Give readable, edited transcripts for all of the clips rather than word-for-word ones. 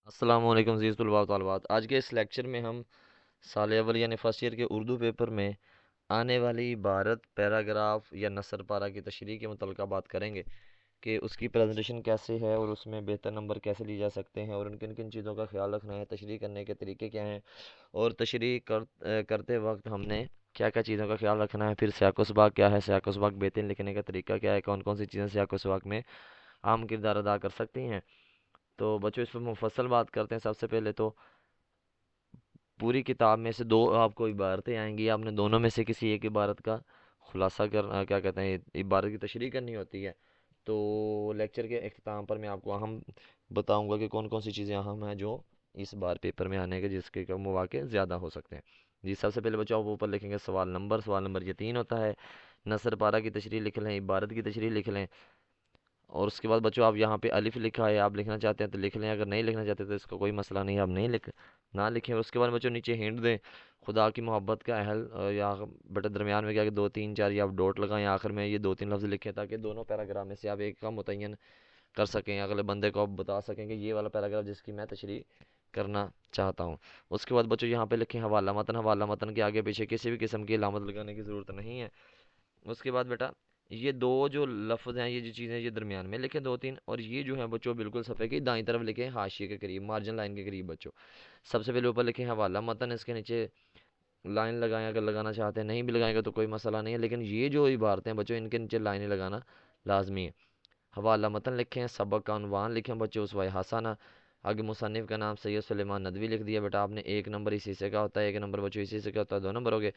السلام علیکم عزیز طلباء و طالبات۔ آج کے اس لیکچر میں ہم سال اول یعنی فرسٹ ایئر کے اردو پیپر میں آنے والی عبارت، پیراگراف یا نثر پارہ کی تشریح کے متعلقہ بات کریں گے کہ اس کی پریزنٹیشن کیسے ہے اور اس میں بہتر نمبر کیسے لی جا سکتے ہیں اور ان کن کن چیزوں کا خیال رکھنا ہے، تشریح کرنے کے طریقے کیا ہیں، اور تشریح کرتے وقت ہم نے کیا کیا چیزوں کا خیال رکھنا ہے، پھر سیاق و سباق کیا ہے، سیاق و سباق بہترین لکھنے کا طریقہ کیا ہے، کون کون سی چیزیں سیاق و سباق میں اہم کردار ادا کر سکتی ہیں۔ تو بچوں اس پر مفصل بات کرتے ہیں۔ سب سے پہلے تو پوری کتاب میں سے دو آپ کو عبارتیں آئیں گی، آپ نے دونوں میں سے کسی ایک عبارت کا خلاصہ کرنا، کیا کہتے ہیں، عبارت کی تشریح کرنی ہوتی ہے۔ تو لیکچر کے اختتام پر میں آپ کو اہم بتاؤں گا کہ کون کون سی چیزیں اہم ہیں جو اس بار پیپر میں آنے کے جس کے مواقع زیادہ ہو سکتے ہیں۔ جی سب سے پہلے بچوں آپ اوپر لکھیں گے سوال نمبر یہ 3 ہوتا ہے، نثر پارہ کی تشریح لکھ لیں، عبارت کی تشریح لکھ لیں، اور اس کے بعد بچوں آپ یہاں پہ الف لکھا ہے، آپ لکھنا چاہتے ہیں تو لکھ لیں، اگر نہیں لکھنا چاہتے تو اس کا کوئی مسئلہ نہیں، آپ نہیں نہ لکھیں۔ اور اس کے بعد بچوں نیچے ہینٹ دیں، خدا کی محبت کا اہل، یا بیٹا درمیان میں کیا کہ 2 3 4 یا آپ ڈاٹ لگائیں، آخر میں یہ 2 3 لفظ لکھیں تاکہ دونوں پیراگراف میں سے آپ ایک کا متعین کر سکیں، اگلے بندے کو آپ بتا سکیں کہ یہ والا پیراگراف جس کی میں تشریح کرنا چاہتا ہوں۔ اس کے بعد بچوں یہاں پہ لکھیں حوالہ متن کے آگے پیچھے کسی بھی قسم کی علامت لگانے کی ضرورت نہیں ہے۔ اس کے بعد بیٹا یہ دو جو لفظ ہیں، یہ جو چیزیں یہ درمیان میں لکھیں 2 3، اور یہ جو ہیں بچوں بالکل صفحے کی دائیں طرف لکھیں، حاشیے کے قریب، مارجن لائن کے قریب بچوں۔ سب سے پہلے اوپر لکھیں حوالہ متن، اس کے نیچے لائن لگائیں اگر لگانا چاہتے ہیں، نہیں بھی لگائیں گے تو کوئی مسئلہ نہیں ہے، لیکن یہ جو عبارتیں ہیں بچوں ان کے نیچے لائنیں لگانا لازمی ہے۔ حوالہ متن لکھیں، سبق کا عنوان لکھیں بچوں، اسوہ حسنہ، آگے مصنف کا نام سید سلیمان ندوی لکھ دیا بیٹا آپ نے، 1 نمبر اسی سے کا ہوتا ہے، 1 نمبر بچوں اسی سے کا ہوتا ہے، 2 نمبر ہو گئے۔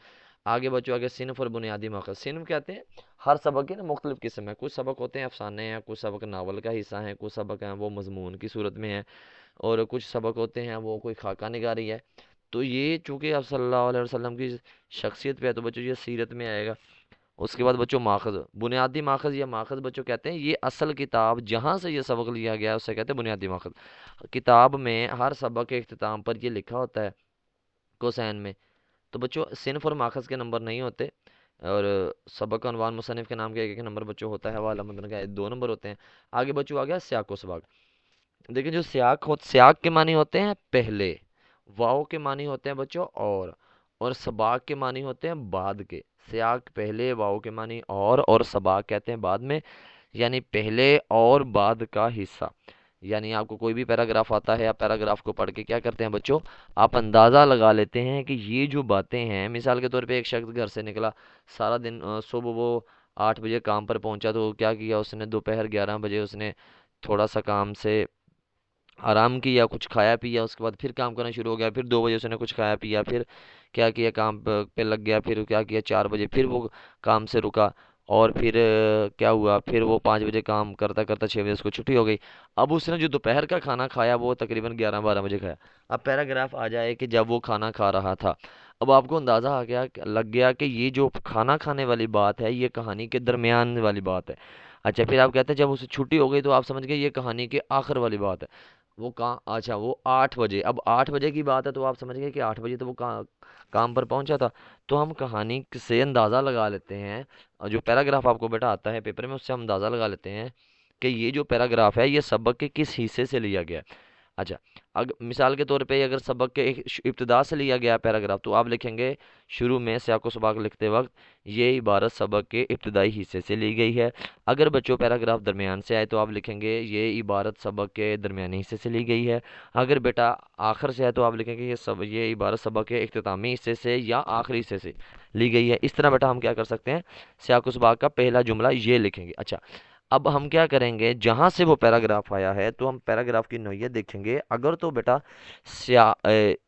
آگے بچوں آگے صنف اور بنیادی ماخذ، صنف کہتے ہیں ہر سبق کی نا مختلف قسم ہے، کچھ سبق ہوتے ہیں افسانے ہیں، کچھ سبق ناول کا حصہ ہیں، کچھ سبق ہیں وہ مضمون کی صورت میں ہیں، اور کچھ سبق ہوتے ہیں وہ کوئی خاکہ نگاری ہے۔ تو یہ چونکہ اب صلی اللہ علیہ وسلم کی شخصیت پہ ہے تو بچوں یہ سیرت میں آئے گا۔ اس کے بعد بچوں ماخذ، بنیادی ماخذ یا ماخذ بچوں کہتے ہیں یہ اصل کتاب جہاں سے یہ سبق لیا گیا ہے اسے کہتے ہیں بنیادی ماخذ۔ کتاب میں ہر سبق کے اختتام پر یہ لکھا ہوتا ہے کوسین میں، تو بچوں صنف اور ماخذ کے نمبر نہیں ہوتے، اور سبق کا عنوان مصنف کے نام کے ایک ایک نمبر بچوں ہوتا ہے، حوالہ متن کا 2 نمبر ہوتے ہیں۔ آگے بچوں آ گیا سیاق و سباق۔ دیکھیں جو سیاق کے معنی ہوتے ہیں پہلے، واؤ کے معنی ہوتے ہیں بچوں اور سباق کے معنی ہوتے ہیں بعد کے۔ سیاق پہلے، واؤ کے معنی اور سباق کہتے ہیں بعد میں، یعنی پہلے اور بعد کا حصہ۔ یعنی آپ کو کوئی بھی پیراگراف آتا ہے، آپ پیراگراف کو پڑھ کے کیا کرتے ہیں بچوں، آپ اندازہ لگا لیتے ہیں کہ یہ جو باتیں ہیں، مثال کے طور پہ ایک شخص گھر سے نکلا، سارا دن صبح وہ 8 بجے کام پر پہنچا، تو کیا کیا اس نے، دوپہر 11 بجے اس نے تھوڑا سا کام سے آرام کیا، کچھ کھایا پیا، اس کے بعد پھر کام کرنا شروع ہو گیا، پھر 2 بجے اس نے کچھ کھایا پیا، پھر کیا کیا کام پہ لگ گیا، پھر کیا کیا 4 بجے پھر وہ کام سے رکا، اور پھر کیا ہوا، پھر وہ 5 بجے کام کرتا کرتا 6 بجے اس کو چھٹی ہو گئی۔ اب اس نے جو دوپہر کا کھانا کھایا وہ تقریباً 11 12 بجے کھایا۔ اب پیراگراف آ جائے کہ جب وہ کھانا کھا رہا تھا، اب آپ کو اندازہ لگ گیا کہ یہ جو کھانا کھانے والی بات ہے یہ کہانی کے درمیان والی بات ہے۔ اچھا پھر آپ کہتے ہیں جب اسے چھٹی ہو گئی تو آپ سمجھ گئے یہ کہانی کے آخر والی بات ہے۔ وہ کہاں، اچھا وہ 8 بجے، اب 8 بجے کی بات ہے تو آپ سمجھ گئے کہ 8 بجے تو وہ کام پر پہنچا تھا۔ تو ہم کہانی سے اندازہ لگا لیتے ہیں، اور جو پیراگراف آپ کو بیٹا آتا ہے پیپر میں اس سے ہم اندازہ لگا لیتے ہیں کہ یہ جو پیراگراف ہے یہ سبق کے کس حصے سے لیا گیا ہے۔ اچھا اگر مثال کے طور پہ اگر سبق کے ابتدا سے لیا گیا پیراگراف تو آپ لکھیں گے شروع میں سیاق و سباق لکھتے وقت یہ عبارت سبق کے ابتدائی حصے سے لی گئی ہے۔ اگر بچوں پیراگراف درمیان سے آئے تو آپ لکھیں گے یہ عبارت سبق کے درمیانی حصے سے لی گئی ہے۔ اگر بیٹا آخر سے ہے تو آپ لکھیں گے یہ عبارت سبق کے اختتامی حصے سے یا آخری حصے سے لی گئی ہے۔ اس طرح بیٹا ہم کیا کر سکتے ہیں، سیاق و سباق کا پہلا جملہ یہ لکھیں گے۔ اچھا اب ہم کیا کریں گے، جہاں سے وہ پیراگراف آیا ہے تو ہم پیراگراف کی نوعیت دیکھیں گے۔ اگر تو بیٹا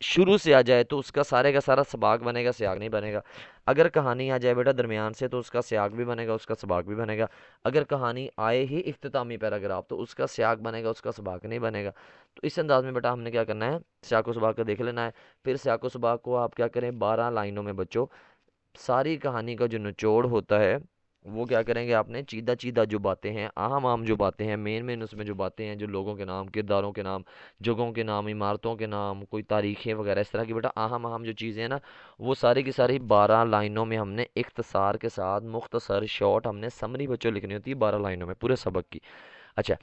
شروع سے آ جائے تو اس کا سارے کا سارا سباق بنے گا، سیاق نہیں بنے گا۔ اگر کہانی آ جائے بیٹا درمیان سے تو اس کا سیاق بھی بنے گا، اس کا سباق بھی بنے گا۔ اگر کہانی آئے ہی اختتامی پیراگراف تو اس کا سیاق بنے گا، اس کا سباق نہیں بنے گا۔ تو اس انداز میں بیٹا ہم نے کیا کرنا ہے، سیاق و سباق کا دیکھ لینا ہے۔ پھر سیاق و سباق کو آپ کیا کریں، 12 لائنوں میں بچوں ساری کہانی کا جو نچوڑ ہوتا ہے وہ کیا کریں گے، آپ نے چیدہ چیدہ جو باتیں ہیں، اہم جو باتیں ہیں، مین اس میں جو باتیں ہیں، جو لوگوں کے نام، کرداروں کے نام، جگہوں کے نام، عمارتوں کے نام، کوئی تاریخیں وغیرہ اس طرح کی بیٹا اہم جو چیزیں ہیں نا، وہ ساری کی ساری 12 لائنوں میں ہم نے اختصار کے ساتھ مختصر شارٹ ہم نے سمری بچوں لکھنی ہوتی ہے 12 لائنوں میں پورے سبق کی۔ اچھا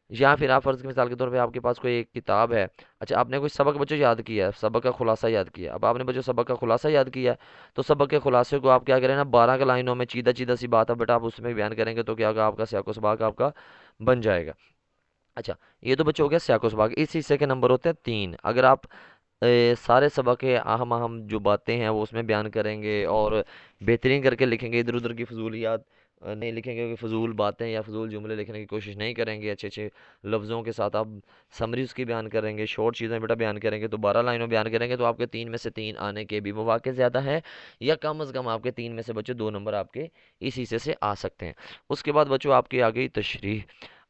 یا پھر آپ فرض کی مثال کے طور پہ آپ کے پاس کوئی ایک کتاب ہے، اچھا آپ نے کوئی سبق بچوں یاد کیا ہے، سبق کا خلاصہ یاد کیا، اب آپ نے بچوں سبق کا خلاصہ یاد کیا ہے، تو سبق کے خلاصے کو آپ کیا کریں نا 12 لائنوں میں چیدہ چیدہ سی بات ہے بیٹا آپ اس میں بیان کریں گے تو کیا ہوگا، آپ کا سیاق و سباق آپ کا بن جائے گا۔ اچھا یہ تو بچوں ہو گیا سیاق و سباق، اس حصے کے نمبر ہوتے ہیں 3۔ اگر آپ سارے سبق کے اہم اہم جو باتیں ہیں وہ اس میں بیان کریں گے اور بہترین کر کے لکھیں گے، ادھر ادھر کی فضولیات نہیں لکھیں گے، کہ فضول باتیں یا فضول جملے لکھنے کی کوشش نہیں کریں گے، اچھے اچھے لفظوں کے ساتھ آپ سمری اس کی بیان کریں گے، شارٹ چیزیں بیٹا بیان کریں گے، تو 12 لائنوں بیان کریں گے تو آپ کے 3 میں سے 3 آنے کے بھی مواقع زیادہ ہیں، یا کم از کم آپ کے 3 میں سے بچوں 2 نمبر آپ کے اس حصے سے آ سکتے ہیں۔ اس کے بعد بچوں آپ کی آ گئی تشریح۔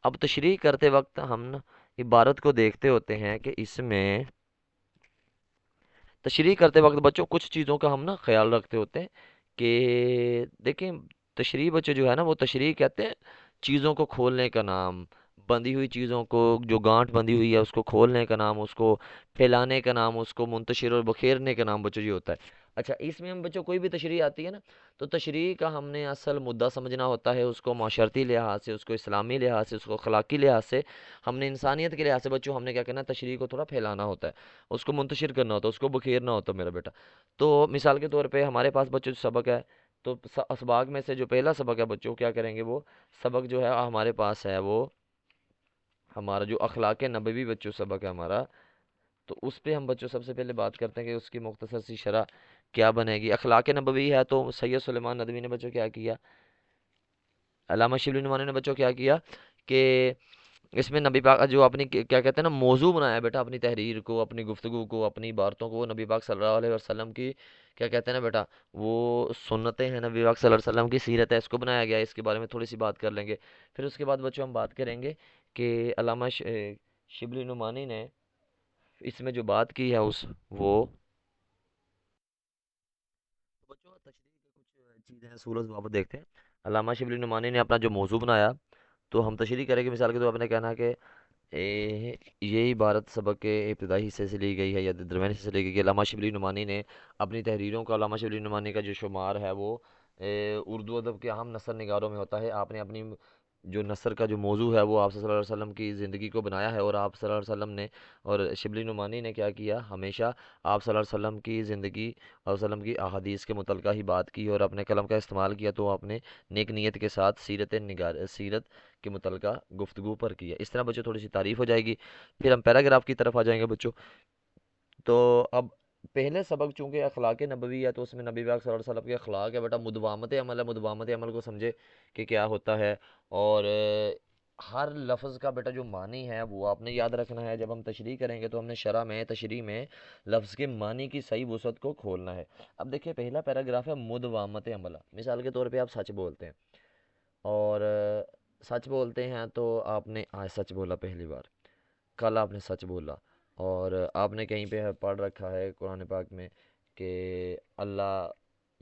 اب تشریح کرتے وقت ہم نا عبارت کو دیکھتے ہوتے ہیں کہ اس میں تشریح کرتے وقت بچوں کچھ چیزوں کا ہم نا خیال رکھتے ہوتے ہیں کہ دیکھیں، تشریح بچوں جو ہے نا وہ تشریح کہتے ہیں چیزوں کو کھولنے کا نام، بندھی ہوئی چیزوں کو جو گانٹھ بندھی ہوئی ہے اس کو کھولنے کا نام، اس کو پھیلانے کا نام، اس کو منتشر اور بکھیرنے کا نام بچوں یہ ہوتا ہے۔ اچھا اس میں ہم بچوں کوئی بھی تشریح آتی ہے نا تو تشریح کا ہم نے اصل مدعا سمجھنا ہوتا ہے، اس کو معاشرتی لحاظ سے، اس کو اسلامی لحاظ سے، اس کو اخلاقی لحاظ سے، ہم نے انسانیت کے لحاظ سے بچوں ہم نے کیا کرنا ہے، تشریح کو تھوڑا پھیلانا ہوتا ہے، اس کو منتشر کرنا ہوتا ہے، اس کو بکھیرنا ہوتا ہے میرا بیٹا۔ تو مثال کے طور پہ ہمارے پاس بچوں جو سبق ہے تو اسباق میں سے جو پہلا سبق ہے بچوں کیا کریں گے، وہ سبق جو ہے ہمارے پاس ہے وہ ہمارا جو اخلاق نبوی بچوں سبق ہے ہمارا، تو اس پہ ہم بچوں سب سے پہلے بات کرتے ہیں کہ اس کی مختصر سی شرح کیا بنے گی۔ اخلاق نبوی ہے تو سید سلیمان ندوی نے بچوں کیا کیا، علامہ شبلی نعمانی نے بچوں کیا کیا کہ اس میں نبی پاک جو اپنی کیا کہتے ہیں نا موضوع بنایا ہے بیٹا، اپنی تحریر کو، اپنی گفتگو کو، اپنی باتوں کو وہ نبی پاک صلی اللہ علیہ وسلم کی کیا کہتے ہیں نا بیٹا وہ سنتیں ہیں، نبی پاک صلی اللہ علیہ وسلم کی سیرت ہے، اس کو بنایا گیا ہے، اس کے بارے میں تھوڑی سی بات کر لیں گے۔ پھر اس کے بعد بچوں ہم بات کریں گے کہ علامہ شبلی نعمانی نے اس میں جو بات کی ہے اس وہ بچوں تشریح کے کچھ چیزیں ہیں صورت ضابط دیکھتے ہیں۔ علامہ شبلی نعمانی نے اپنا جو موضوع بنایا تو ہم تشریح کریں گے، مثال کے طور پر آپ نے کہنا کہ یہ عبارت سبق کے ابتدائی حصے سے لی گئی ہے یا درمیانی حصے سے لی گئی ہے۔ علامہ شبلی نعمانی نے اپنی تحریروں کا، علامہ شبلی نعمانی کا جو شمار ہے وہ اردو ادب کے اہم نثر نگاروں میں ہوتا ہے۔ آپ نے اپنی جو نثر کا جو موضوع ہے وہ آپ صلی اللہ علیہ وسلم کی زندگی کو بنایا ہے، اور آپ صلی اللہ علیہ وسلم نے اور شبلی نعمانی نے کیا کیا، ہمیشہ آپ صلی اللہ علیہ وسلم کی زندگی اور وسلم کی احادیث کے متعلقہ ہی بات کی اور اپنے قلم کا استعمال کیا، تو آپ نے نیک نیت کے ساتھ سیرت کے متعلقہ گفتگو پر کی ہے۔ اس طرح بچوں تھوڑی سی تعریف ہو جائے گی، پھر ہم پیراگراف کی طرف آ جائیں گے بچوں۔ تو اب پہلے سبق چونکہ اخلاق نبوی ہے تو اس میں نبی پاک صلی اللہ علیہ وسلم کے اخلاق ہے بیٹا، مدوامت عمل ہے، مدوامت عمل کو سمجھے کہ کیا ہوتا ہے، اور ہر لفظ کا بیٹا جو معنی ہے وہ آپ نے یاد رکھنا ہے۔ جب ہم تشریح کریں گے تو ہم نے شرح میں تشریح میں لفظ کے معنی کی صحیح وسعت کو کھولنا ہے۔ اب دیکھیں پہلا پیراگراف ہے مدوامت عمل، مثال کے طور پہ آپ سچ بولتے ہیں اور سچ بولتے ہیں تو آپ نے آج سچ بولا پہلی بار، کل آپ نے سچ بولا، اور آپ نے کہیں پہ پڑھ رکھا ہے قرآن پاک میں کہ اللہ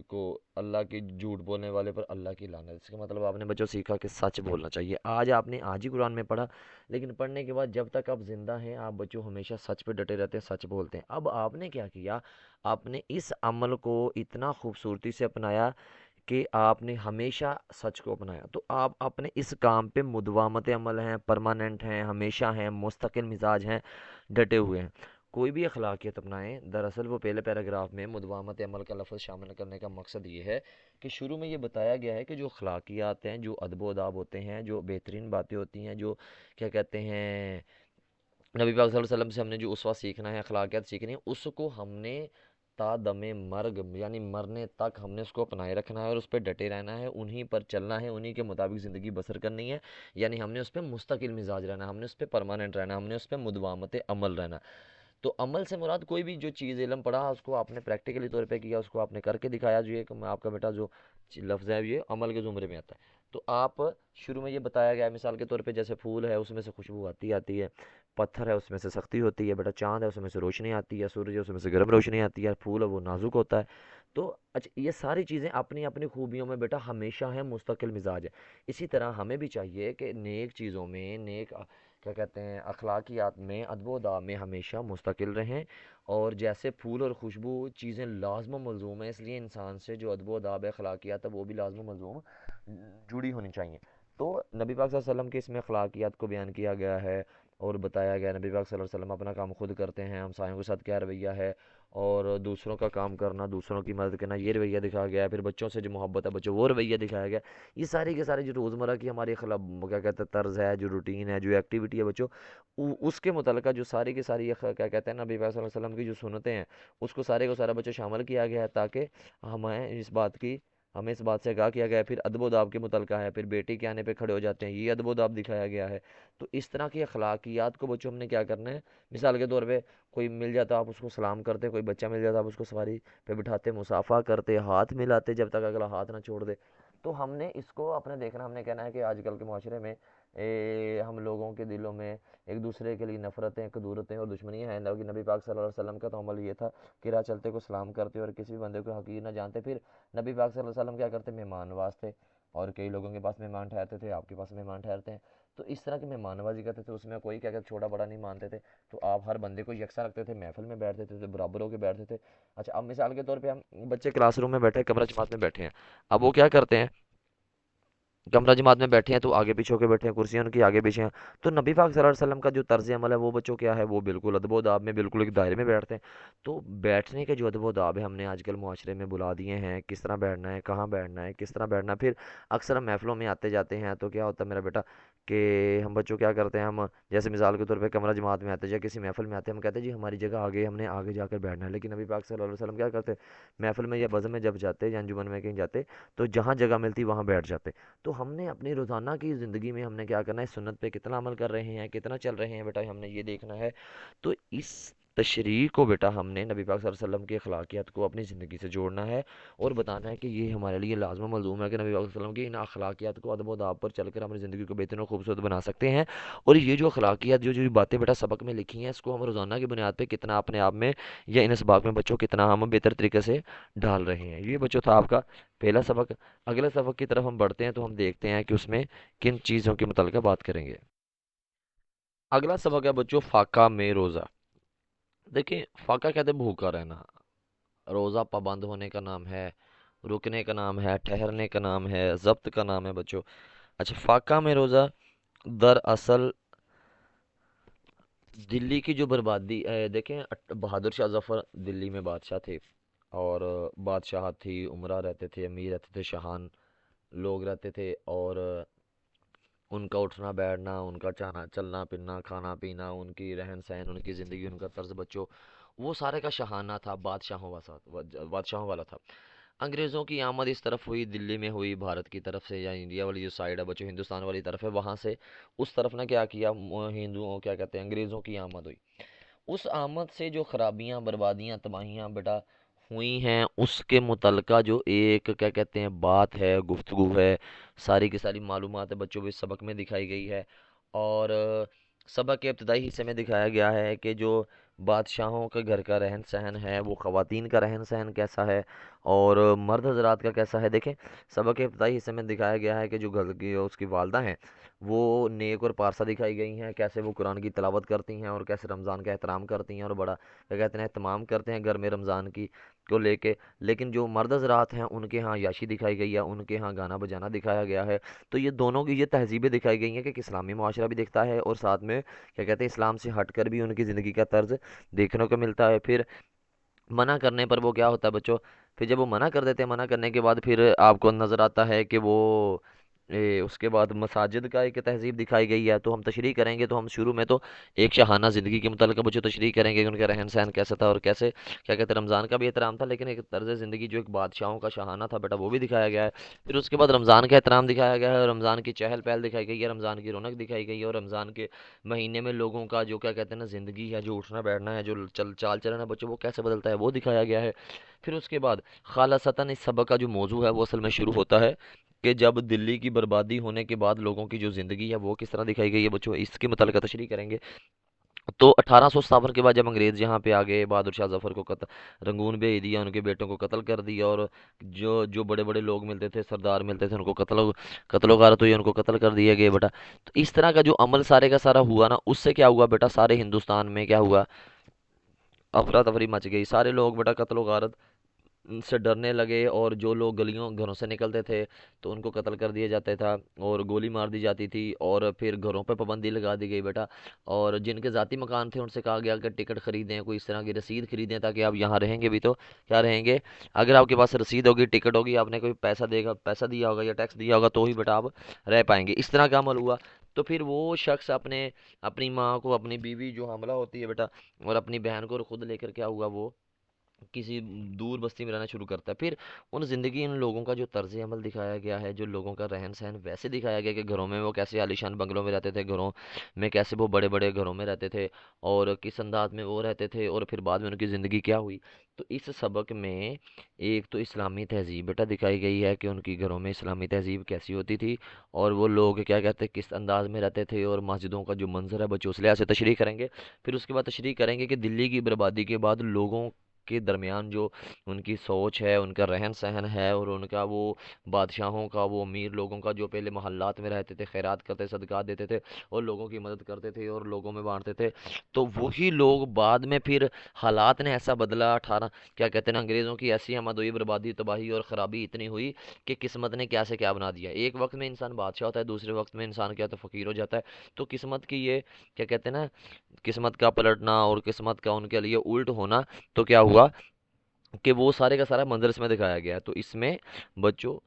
کو، اللہ کی جھوٹ بولنے والے پر اللہ کی لعنت، اس کا مطلب آپ نے بچوں سیکھا کہ سچ بولنا چاہیے۔ آج آپ نے آج ہی قرآن میں پڑھا، لیکن پڑھنے کے بعد جب تک آپ زندہ ہیں آپ بچوں ہمیشہ سچ پہ ڈٹے رہتے ہیں، سچ بولتے ہیں۔ اب آپ نے کیا کیا، آپ نے اس عمل کو اتنا خوبصورتی سے اپنایا کہ آپ نے ہمیشہ سچ کو اپنایا، تو آپ اپنے اس کام پہ مدوامت عمل ہیں، پرماننٹ ہیں، ہمیشہ ہیں، مستقل مزاج ہیں، ڈٹے ہوئے ہیں۔ کوئی بھی اخلاقیت اپنائیں، دراصل وہ پہلے پیراگراف میں مدوامت عمل کا لفظ شامل کرنے کا مقصد یہ ہے کہ شروع میں یہ بتایا گیا ہے کہ جو اخلاقیات ہیں، جو ادب و آداب ہوتے ہیں، جو بہترین باتیں ہوتی ہیں، جو کیا کہتے ہیں نبی پاک صلی اللہ علیہ وسلم سے ہم نے جو اسوہ سیکھنا ہے، اخلاقیات سیکھنی ہے، اس کو ہم نے تا دم مرگ یعنی مرنے تک ہم نے اس کو اپنائے رکھنا ہے اور اس پہ ڈٹے رہنا ہے، انہی پر چلنا ہے، انہی کے مطابق زندگی بسر کرنی ہے، یعنی ہم نے اس پہ مستقل مزاج رہنا ہے، ہم نے اس پہ پرماننٹ رہنا ہے، ہم نے اس پہ مدوامت عمل رہنا ہے۔ تو عمل سے مراد کوئی بھی جو چیز علم پڑھا اس کو آپ نے پریکٹیکلی طور پہ کیا، اس کو آپ نے کر کے دکھایا، جو یہ کہ میں آپ کا بیٹا جو لفظ ہے یہ عمل کے زمرے میں آتا ہے۔ تو آپ شروع میں یہ بتایا گیا ہے مثال کے طور پہ جیسے پھول ہے اس میں سے خوشبو آتی ہے، پتھر ہے اس میں سے سختی ہوتی ہے بیٹا، چاند ہے اس میں سے روشنی آتی ہے، سورج ہے اس میں سے گرم روشنی آتی ہے، پھول ہے وہ نازک ہوتا ہے۔ تو اچھا یہ ساری چیزیں اپنی اپنی خوبیوں میں بیٹا ہمیشہ ہیں، مستقل مزاج ہے۔ اسی طرح ہمیں بھی چاہیے کہ نیک چیزوں میں، نیک کیا کہتے ہیں اخلاقیات میں، ادب و داء میں ہمیشہ مستقل رہیں، اور جیسے پھول اور خوشبو چیزیں لازم و ملزوم ہیں، اس لیے انسان سے جو ادب و داء اخلاقیات ہے وہ بھی لازم و ملزوم جڑی ہونی چاہیے۔ تو نبی پاک صلی اللہ علیہ وسلم کے اس میں اخلاقیات کو بیان کیا گیا ہے اور بتایا گیا نبی پاک صلی اللہ علیہ وسلم اپنا کام خود کرتے ہیں، ہمسایوں کے ساتھ کیا رویہ ہے، اور دوسروں کا کام کرنا، دوسروں کی مدد کرنا، یہ رویہ دکھایا گیا ہے۔ پھر بچوں سے جو محبت ہے بچوں وہ رویہ دکھایا گیا۔ یہ ساری کے سارے جو روزمرہ کی ہماری کیا کہتے ہیں طرز ہے، جو روٹین ہے، جو ایکٹیویٹی ہے بچوں، اس کے متعلقہ جو ساری کی ساری کیا کہتے ہیں نبی پاک صلی اللہ علیہ وسلم کی جو سنتیں ہیں اس کو سارے کو سارا بچوں شامل کیا گیا ہے، تاکہ ہمیں اس بات سے آگاہ کیا گیا ہے۔ پھر ادب و داب کے متعلقہ ہے، پھر بیٹی کے آنے پہ کھڑے ہو جاتے ہیں، یہ ادب و داب دکھایا گیا ہے۔ تو اس طرح کی اخلاقیات کو بچوں ہم نے کیا کرنا ہے، مثال کے طور پہ کوئی مل جاتا آپ اس کو سلام کرتے، کوئی بچہ مل جاتا آپ اس کو سواری پہ بٹھاتے، مصافحہ کرتے، ہاتھ ملاتے جب تک اگلا ہاتھ نہ چھوڑ دے۔ تو ہم نے اس کو اپنے دیکھنا، ہم نے کہنا ہے کہ آج کل کے معاشرے میں ہم لوگوں کے دلوں میں ایک دوسرے کے لیے نفرتیں، کدورتیں اور دشمنیاں ہیں، لیکن نبی پاک صلی اللہ علیہ وسلم کا تو عمل یہ تھا کہ راہ چلتے کو سلام کرتے اور کسی بھی بندے کو حقیر نہ جانتے۔ پھر نبی پاک صلی اللہ علیہ وسلم کیا کرتے، مہمان نواز تھے، اور کئی لوگوں کے پاس مہمان ٹھہرتے تھے، آپ کے پاس مہمان ٹھہرتے ہیں، تو اس طرح کی مہمان نوازی کرتے تھے، اس میں کوئی کیا کہتے چھوٹا بڑا نہیں مانتے تھے، تو آپ ہر بندے کو یکساں رکھتے تھے، محفل میں بیٹھتے تھے برابر ہو کے بیٹھتے تھے۔ اچھا اب مثال کے طور پہ ہم بچے کلاس روم میں بیٹھے، کمرہ جماعت میں بیٹھے ہیں، اب وہ کیا کرتے ہیں، کمرہ جماعت میں بیٹھے ہیں تو آگے پیچھے ہو کے بیٹھے ہیں، کرسیاں ان کی آگے پیچھے ہیں، تو نبی پاک صلی اللہ علیہ وسلم کا جو طرز عمل ہے وہ بچوں کیا ہے، وہ بالکل ادب و داب میں بالکل ایک دائرے میں بیٹھتے ہیں۔ تو بیٹھنے کے جو ادب و داب ہے ہم نے آج کل معاشرے میں بلا دیے ہیں، کس طرح بیٹھنا ہے، کہاں بیٹھنا ہے، کس طرح بیٹھنا ہے۔ پھر اکثر ہم محفلوں میں آتے جاتے ہیں تو کیا ہوتا ہے میرا بیٹا کہ ہم بچوں کیا کرتے ہیں، ہم جیسے مثال کے طور پہ کمرہ جماعت میں آتے ہیں یا کسی محفل میں آتے ہیں، ہم کہتے ہیں جی ہماری جگہ آگے، ہم نے آگے جا کر بیٹھنا ہے، لیکن نبی پاک صلی اللہ علیہ وسلم کیا کرتے ہیں، محفل میں یا بزم میں جب جاتے یا انجمن میں کہیں جاتے تو جہاں جگہ ملتی وہاں بیٹھ جاتے۔ تو ہم نے اپنی روزانہ کی زندگی میں ہم نے کیا کرنا ہے، سنت پہ کتنا عمل کر رہے ہیں، کتنا چل رہے ہیں بیٹا، ہم نے یہ دیکھنا ہے۔ تو اس تشریح کو بیٹا ہم نے نبی پاک صلی اللہ علیہ وسلم کی اخلاقیات کو اپنی زندگی سے جوڑنا ہے، اور بتانا ہے کہ یہ ہمارے لیے لازم و ملزوم ہے کہ نبی پاک صلی اللہ علیہ وسلم کی ان اخلاقیات کو ادب و داب پر چل کر ہم اپنی زندگی کو بہترین اور خوبصورت بنا سکتے ہیں۔ اور یہ جو اخلاقیات جو باتیں بیٹا سبق میں لکھی ہیں، اس کو ہم روزانہ کی بنیاد پہ کتنا اپنے آپ میں یا ان اسباق میں بچوں کتنا ہم بہتر طریقے سے ڈال رہے ہیں۔ یہ بچوں تھا آپ کا پہلا سبق۔ اگلے سبق کی طرف ہم بڑھتے ہیں تو ہم دیکھتے ہیں کہ اس میں کن چیزوں کے متعلقہ بات کریں گے۔ اگلا سبق ہے بچوں فاقہ میں روزہ۔ دیکھیں فاقہ کہتے ہیں بھوکا رہنا، روزہ پابند ہونے کا نام ہے، رکنے کا نام ہے، ٹھہرنے کا نام ہے، ضبط کا نام ہے بچوں۔ اچھا فاقہ میں روزہ دراصل دلی کی جو بربادی دیکھیں بہادر شاہ ظفر دلی میں بادشاہ تھے، اور بادشاہت تھی، عمرہ رہتے تھے، امیر رہتے تھے، شاہان لوگ رہتے تھے، اور ان کا اٹھنا بیٹھنا، ان کا چلنا پھرنا، کھانا پینا، ان کی رہن سہن، ان کی زندگی، ان کا طرز بچوں، وہ سارے کا شاہانہ تھا، بادشاہوں والا تھا۔ انگریزوں کی آمد اس طرف ہوئی، دلی میں ہوئی، بھارت کی طرف سے یا انڈیا والی جو سائڈ ہے بچوں، ہندوستان والی طرف ہے، وہاں سے اس طرف نے کیا کیا، ہندوؤں کیا کہتے ہیں انگریزوں کی آمد ہوئی۔ اس آمد سے جو خرابیاں، بربادیاں، تباہیاں بیٹا ہوئی ہیں، اس کے متعلقہ جو ایک کیا کہتے ہیں بات ہے، گفتگو ہے، ساری کی ساری معلومات ہے بچوں کو اس سبق میں دکھائی گئی ہے۔ اور سبق کے ابتدائی حصے میں دکھایا گیا ہے کہ جو بادشاہوں کے گھر کا رہن سہن ہے، وہ خواتین کا رہن سہن کیسا ہے اور مرد حضرات کا کیسا ہے۔ دیکھیں سبق کے ابتدائی حصے میں دکھایا گیا ہے کہ جو گھر کی اس کی والدہ ہیں وہ نیک اور پارسا دکھائی گئی ہیں، کیسے وہ قرآن کی تلاوت کرتی ہیں اور کیسے رمضان کا احترام کرتی ہیں اور بڑا کیا کہتے ہیں اہتمام کرتے ہیں گھر میں رمضان کی کو لے کے۔ لیکن جو مرد حضرات ہیں ان کے ہاں یاشی دکھائی گئی ہے، ان کے ہاں گانا بجانا دکھایا گیا ہے۔ تو یہ دونوں کی یہ تہذیبیں دکھائی گئی ہیں کہ اسلامی معاشرہ بھی دیکھتا ہے، اور ساتھ میں کیا کہتے ہیں اسلام سے ہٹ کر بھی ان کی زندگی کا طرز دیکھنے کو ملتا ہے۔ پھر منع کرنے پر وہ کیا ہوتا ہے بچوں، پھر جب وہ منع کر دیتے ہیں، منع کرنے کے بعد پھر آپ کو نظر آتا ہے کہ وہ اس کے بعد مساجد کا ایک تہذیب دکھائی گئی ہے۔ تو ہم تشریح کریں گے تو ہم شروع میں تو ایک شاہانہ زندگی کے متعلق بچوں تشریح کریں گے کہ ان کا رہن سہن کیسا تھا اور کیسے کیا کہتے ہیں رمضان کا بھی احترام تھا، لیکن ایک طرز زندگی جو ایک بادشاہوں کا شاہانہ تھا بیٹا وہ بھی دکھایا گیا ہے۔ پھر اس کے بعد رمضان کا احترام دکھایا گیا ہے، اور رمضان کی چہل پہل دکھائی گئی ہے، رمضان کی رونق دکھائی گئی ہے، اور رمضان کے مہینے میں لوگوں کا جو کیا کہتے ہیں نا زندگی ہے، جو اٹھنا بیٹھنا ہے، جو چال چلنا ہے بچوں وہ کیسے بدلتا ہے وہ دکھایا گیا ہے۔ پھر اس کے بعد خالصتاً اس سبق کا جو موضوع ہے وہ اصل میں شروع ہوتا ہے کہ جب دلی کی بربادی ہونے کے بعد لوگوں کی جو زندگی ہے وہ کس طرح دکھائی گئی ہے بچوں، اس کے متعلقہ تشریح کریں گے۔ تو 1857 کے بعد جب انگریز یہاں پہ آ گئے، بہادر شاہ ظفر کو رنگون بھیج دیا، ان کے بیٹوں کو قتل کر دیا، اور جو جو بڑے بڑے لوگ ملتے تھے، سردار ملتے تھے، ان کو قتل و غارت ہوئی، ان کو قتل کر دیا گیا بیٹا۔ تو اس طرح کا جو عمل سارے کا سارا ہوا نا، اس سے کیا ہوا بیٹا، سارے ہندوستان میں کیا ہوا، افراتفری مچ گئی، سارے لوگ بیٹا قتل و غارت سے ڈرنے لگے، اور جو لوگ گلیوں گھروں سے نکلتے تھے تو ان کو قتل کر دیا جاتا تھا اور گولی مار دی جاتی تھی، اور پھر گھروں پہ پابندی لگا دی گئی بیٹا، اور جن کے ذاتی مکان تھے ان سے کہا گیا کہ ٹکٹ خریدیں، کوئی اس طرح کی رسید خریدیں، تاکہ آپ یہاں رہیں گے بھی تو کیا رہیں گے، اگر آپ کے پاس رسید ہوگی، ٹکٹ ہوگی، آپ نے کوئی پیسہ دیا ہوگا یا ٹیکس دیا ہوگا تو ہی بیٹا آپ رہ پائیں گے، اس طرح کا عمل ہوا۔ تو پھر وہ شخص اپنی ماں کو، اپنی بیوی جو حاملہ ہوتی ہے بیٹا، اور اپنی بہن کو خود لے کر کیا ہوا، وہ کسی دور بستی میں رہنا شروع کرتا ہے۔ پھر ان لوگوں کا جو طرز عمل دکھایا گیا ہے، جو لوگوں کا رہن سہن ویسے دکھایا گیا کہ گھروں میں وہ کیسے عالیشان بنگلوں میں رہتے تھے، گھروں میں کیسے وہ بڑے بڑے گھروں میں رہتے تھے، اور کس انداز میں وہ رہتے تھے، اور پھر بعد میں ان کی زندگی کیا ہوئی۔ تو اس سبق میں ایک تو اسلامی تہذیب بیٹا دکھائی گئی ہے کہ ان کی گھروں میں اسلامی تہذیب کیسی ہوتی تھی، اور وہ لوگ کیا کہتے ہیں کس انداز میں رہتے تھے، اور مسجدوں کا جو منظر ہے بچوں اس لحاظ سے تشریح کریں گے۔ پھر اس کے بعد تشریح کریں گے کہ دلی کی بربادی کے بعد لوگوں کے درمیان جو ان کی سوچ ہے، ان کا رہن سہن ہے، اور ان کا وہ بادشاہوں کا، وہ امیر لوگوں کا جو پہلے محلات میں رہتے تھے، خیرات کرتے، صدقات دیتے تھے، اور لوگوں کی مدد کرتے تھے اور لوگوں میں بانٹتے تھے، تو وہی لوگ بعد میں پھر حالات نے ایسا بدلا، کیا کہتے ہیں نا، انگریزوں کی ایسی آمد ہوئی، بربادی، تباہی اور خرابی اتنی ہوئی کہ قسمت نے کیا سے کیا بنا دیا۔ ایک وقت میں انسان بادشاہ ہوتا ہے، دوسرے وقت میں انسان کیا تو فقیر ہو جاتا ہے۔ تو قسمت کی یہ کیا کہتے ہیں نا، قسمت کا پلٹنا اور قسمت کا ان کے لیے الٹ ہونا، تو کیا ہوا کہ وہ سارے کا سارا منظر اس میں دکھایا گیا ہے۔ تو اس میں بچوں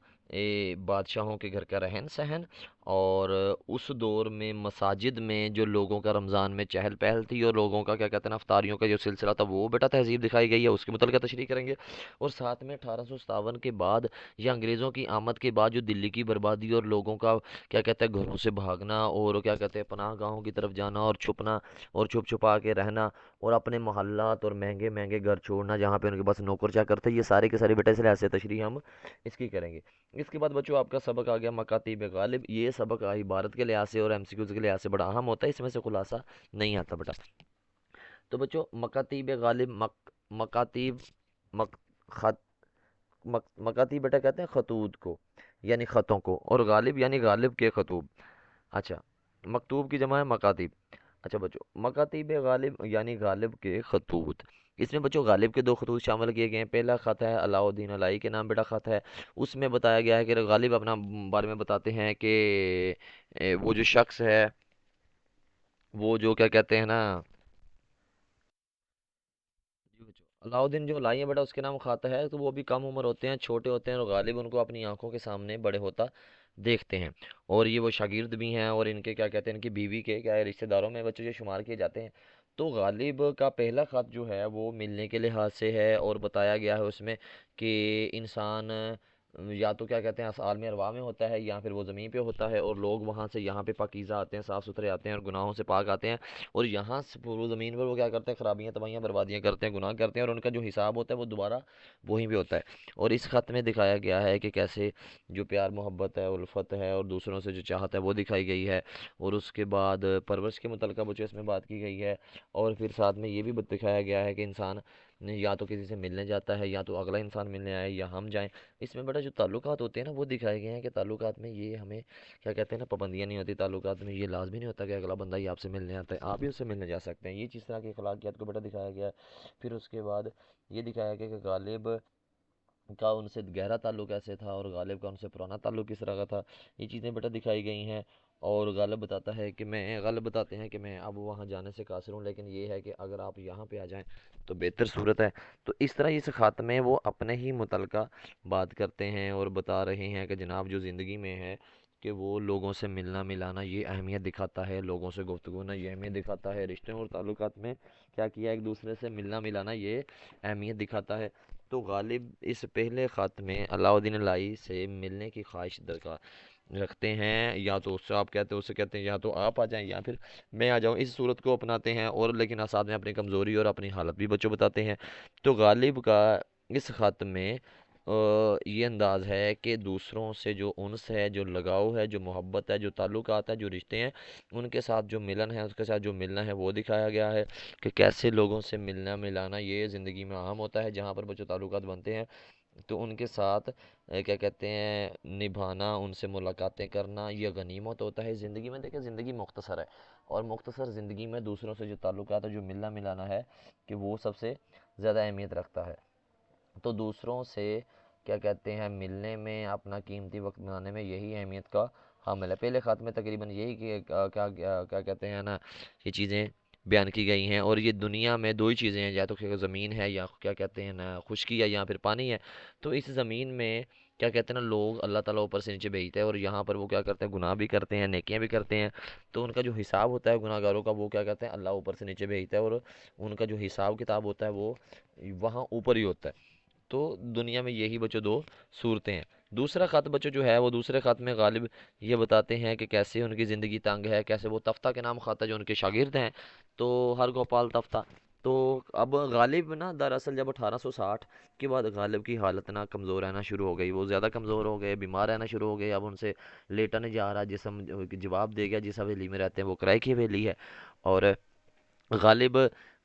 بادشاہوں کے گھر کا رہن سہن، اور اس دور میں مساجد میں جو لوگوں کا رمضان میں چہل پہل تھی، اور لوگوں کا کیا کہتے ہیں نا افطاریوں کا جو سلسلہ تھا، وہ بیٹا تہذیب دکھائی گئی ہے، اس کے متعلقہ تشریح کریں گے۔ اور ساتھ میں 1857 کے بعد یا انگریزوں کی آمد کے بعد جو دلی کی بربادی اور لوگوں کا کیا کہتے ہیں گھروں سے بھاگنا، اور کیا کہتے ہیں پناہ گاہوں کی طرف جانا اور چھپنا اور چھپ چھپا کے رہنا، اور اپنے محلات اور مہنگے مہنگے گھر چھوڑنا جہاں پہ ان کے پاس نوکر چاکر تھے، یہ سارے کے سارے بیٹے سے ایسے تشریح ہم اس کی کریں گے۔ اس کے بعد بچوں آپ کا سبق آ گیا مکاتیب غالب۔ یہ سبق عبارت کے لحاظ سے اور ایم سی کیوز کے لحاظ سے بڑا اہم ہوتا ہے، اس میں سے خلاصہ نہیں آتا بیٹا۔ تو بچوں مکاتیب غالب، مکاتیب، مک خط مکاتیب بیٹا کہتے ہیں خطوط کو، یعنی خطوں کو، اور غالب یعنی غالب کے خطوب۔ اچھا، مکتوب کی جمع ہے مکاتیب۔ اچھا بچوں، مکاتیب غالب یعنی غالب کے خطوط، اس میں بچوں غالب کے دو خطوط شامل کیے گئے ہیں۔ پہلا خط ہے علاء الدین الائی کے نام بیٹا خط ہے، اس میں بتایا گیا ہے کہ غالب اپنا بارے میں بتاتے ہیں کہ وہ جو شخص ہے، وہ جو کیا کہتے ہیں نا، جی بچوں علاء الدین جو الائی ہے بیٹا اس کے نام خط ہے، تو وہ بھی کم عمر ہوتے ہیں، چھوٹے ہوتے ہیں، اور غالب ان کو اپنی آنکھوں کے سامنے بڑے ہوتا دیکھتے ہیں، اور یہ وہ شاگرد بھی ہیں، اور ان کے کیا کہتے ہیں ان کی بیوی کے کیا ہے رشتہ داروں میں بچوں یہ شمار کیے جاتے ہیں۔ تو غالب کا پہلا خط جو ہے وہ ملنے کے لحاظ سے ہے، اور بتایا گیا ہے اس میں کہ انسان یا تو کیا کہتے ہیں عالم ارواح میں ہوتا ہے، یا پھر وہ زمین پہ ہوتا ہے، اور لوگ وہاں سے یہاں پہ پاکیزہ آتے ہیں، صاف ستھرے آتے ہیں، اور گناہوں سے پاک آتے ہیں، اور یہاں سے وہ زمین پر وہ کیا کرتے ہیں خرابیاں تباہیاں بربادیاں کرتے ہیں، گناہ کرتے ہیں، اور ان کا جو حساب ہوتا ہے وہ دوبارہ وہیں پہ ہوتا ہے۔ اور اس خط میں دکھایا گیا ہے کہ کیسے جو پیار محبت ہے، الفت ہے، اور دوسروں سے جو چاہت ہے وہ دکھائی گئی ہے، اور اس کے بعد پرورش کے متعلقہ بچوں اس میں بات کی گئی ہے، اور پھر ساتھ میں یہ بھی دکھایا گیا ہے کہ انسان یا تو کسی سے ملنے جاتا ہے، یا تو اگلا انسان ملنے آئے، یا ہم جائیں۔ اس میں بیٹا جو تعلقات ہوتے ہیں نا وہ دکھائے گئے ہیں کہ تعلقات میں یہ ہمیں کیا کہتے ہیں نا پابندیاں نہیں ہوتی، تعلقات میں یہ لازمی نہیں ہوتا کہ اگلا بندہ ہی آپ سے ملنے آتا ہے، آپ بھی اس سے ملنے جا سکتے ہیں، یہ چیز طرح کی اخلاقیات کو بیٹا دکھایا گیا ہے۔ پھر اس کے بعد یہ دکھایا گیا کہ غالب کا ان سے گہرا تعلق ایسے تھا، اور غالب کا ان سے پرانا تعلق کس طرح کا تھا، یہ چیزیں بیٹا دکھائی گئی ہیں۔ اور غالب بتاتے ہیں کہ میں اب وہاں جانے سے قاصر ہوں، لیکن یہ ہے کہ اگر آپ یہاں پہ آ جائیں تو بہتر صورت ہے۔ تو اس طرح اس خط میں وہ اپنے ہی متعلقہ بات کرتے ہیں، اور بتا رہے ہیں کہ جناب جو زندگی میں ہے کہ وہ لوگوں سے ملنا ملانا یہ اہمیت دکھاتا ہے، لوگوں سے گفتگو نہ یہ اہمیت دکھاتا ہے، رشتوں اور تعلقات میں کیا کیا ایک دوسرے سے ملنا ملانا یہ اہمیت دکھاتا ہے۔ تو غالب اس پہلے خط میں علاء الدین الائی سے ملنے کی خواہش درکار رکھتے ہیں، یا تو اس سے آپ کہتے ہیں اس سے کہتے ہیں یا تو آپ آ جائیں یا پھر میں آ جاؤں، اس صورت کو اپناتے ہیں، اور لیکن ساتھ میں اپنی کمزوری اور اپنی حالت بھی بچوں بتاتے ہیں۔ تو غالب کا اس خط میں یہ انداز ہے کہ دوسروں سے جو انس ہے، جو لگاؤ ہے، جو محبت ہے، جو تعلقات ہے، جو رشتے ہیں، ان کے ساتھ جو ملن ہے، اس کے ساتھ جو ملنا ہے وہ دکھایا گیا ہے کہ کیسے لوگوں سے ملنا ملانا یہ زندگی میں عام ہوتا ہے، جہاں پر بچوں تعلقات بنتے ہیں تو ان کے ساتھ کیا کہتے ہیں نبھانا، ان سے ملاقاتیں کرنا یہ غنیمت ہوتا ہے زندگی میں۔ دیکھیں زندگی مختصر ہے، اور مختصر زندگی میں دوسروں سے جو تعلقات ہے، جو ملنا ملانا ہے، کہ وہ سب سے زیادہ اہمیت رکھتا ہے۔ تو دوسروں سے کیا کہتے ہیں ملنے میں، اپنا قیمتی وقت بنانے میں یہی اہمیت کا حامل ہے۔ پہلے خط میں تقریباً یہی کہ کیا کہتے ہیں نا، یہ چیزیں بیان کی گئی ہیں، اور یہ دنیا میں دو ہی چیزیں ہیں، یا تو کہ زمین ہے، یا کیا کہتے ہیں نا خشکی ہے، یا پھر پانی ہے۔ تو اس زمین میں کیا کہتے ہیں نا لوگ اللہ تعالیٰ اوپر سے نیچے بھیجتے ہیں، اور یہاں پر وہ کیا کرتے ہیں، گناہ بھی کرتے ہیں، نیکیاں بھی کرتے ہیں۔ تو ان کا جو حساب ہوتا ہے گناہ گاروں کا، وہ کیا کہتے ہیں اللہ اوپر سے نیچے بھیجتا ہے، اور ان کا جو حساب کتاب ہوتا ہے وہ وہاں اوپر ہی ہوتا ہے۔ تو دنیا میں یہی بچوں دو صورتیں ہیں۔ دوسرا خط بچوں جو ہے، وہ دوسرے خط میں غالب یہ بتاتے ہیں کہ کیسے ان کی زندگی تنگ ہے، کیسے وہ تفتہ کے نام خط ہے جو ان کے شاگرد ہیں، تو ہر گوپال تفتہ۔ تو اب غالب نا دراصل جب 1860 کے بعد غالب کی حالت نا کمزور رہنا شروع ہو گئی، وہ زیادہ کمزور ہو گئے، بیمار رہنا شروع ہو گئے، اب ان سے لیٹا نہیں جا رہا، جسم جواب دے گیا، جس حویلی میں رہتے ہیں وہ کرائے کی حویلی ہے، اور غالب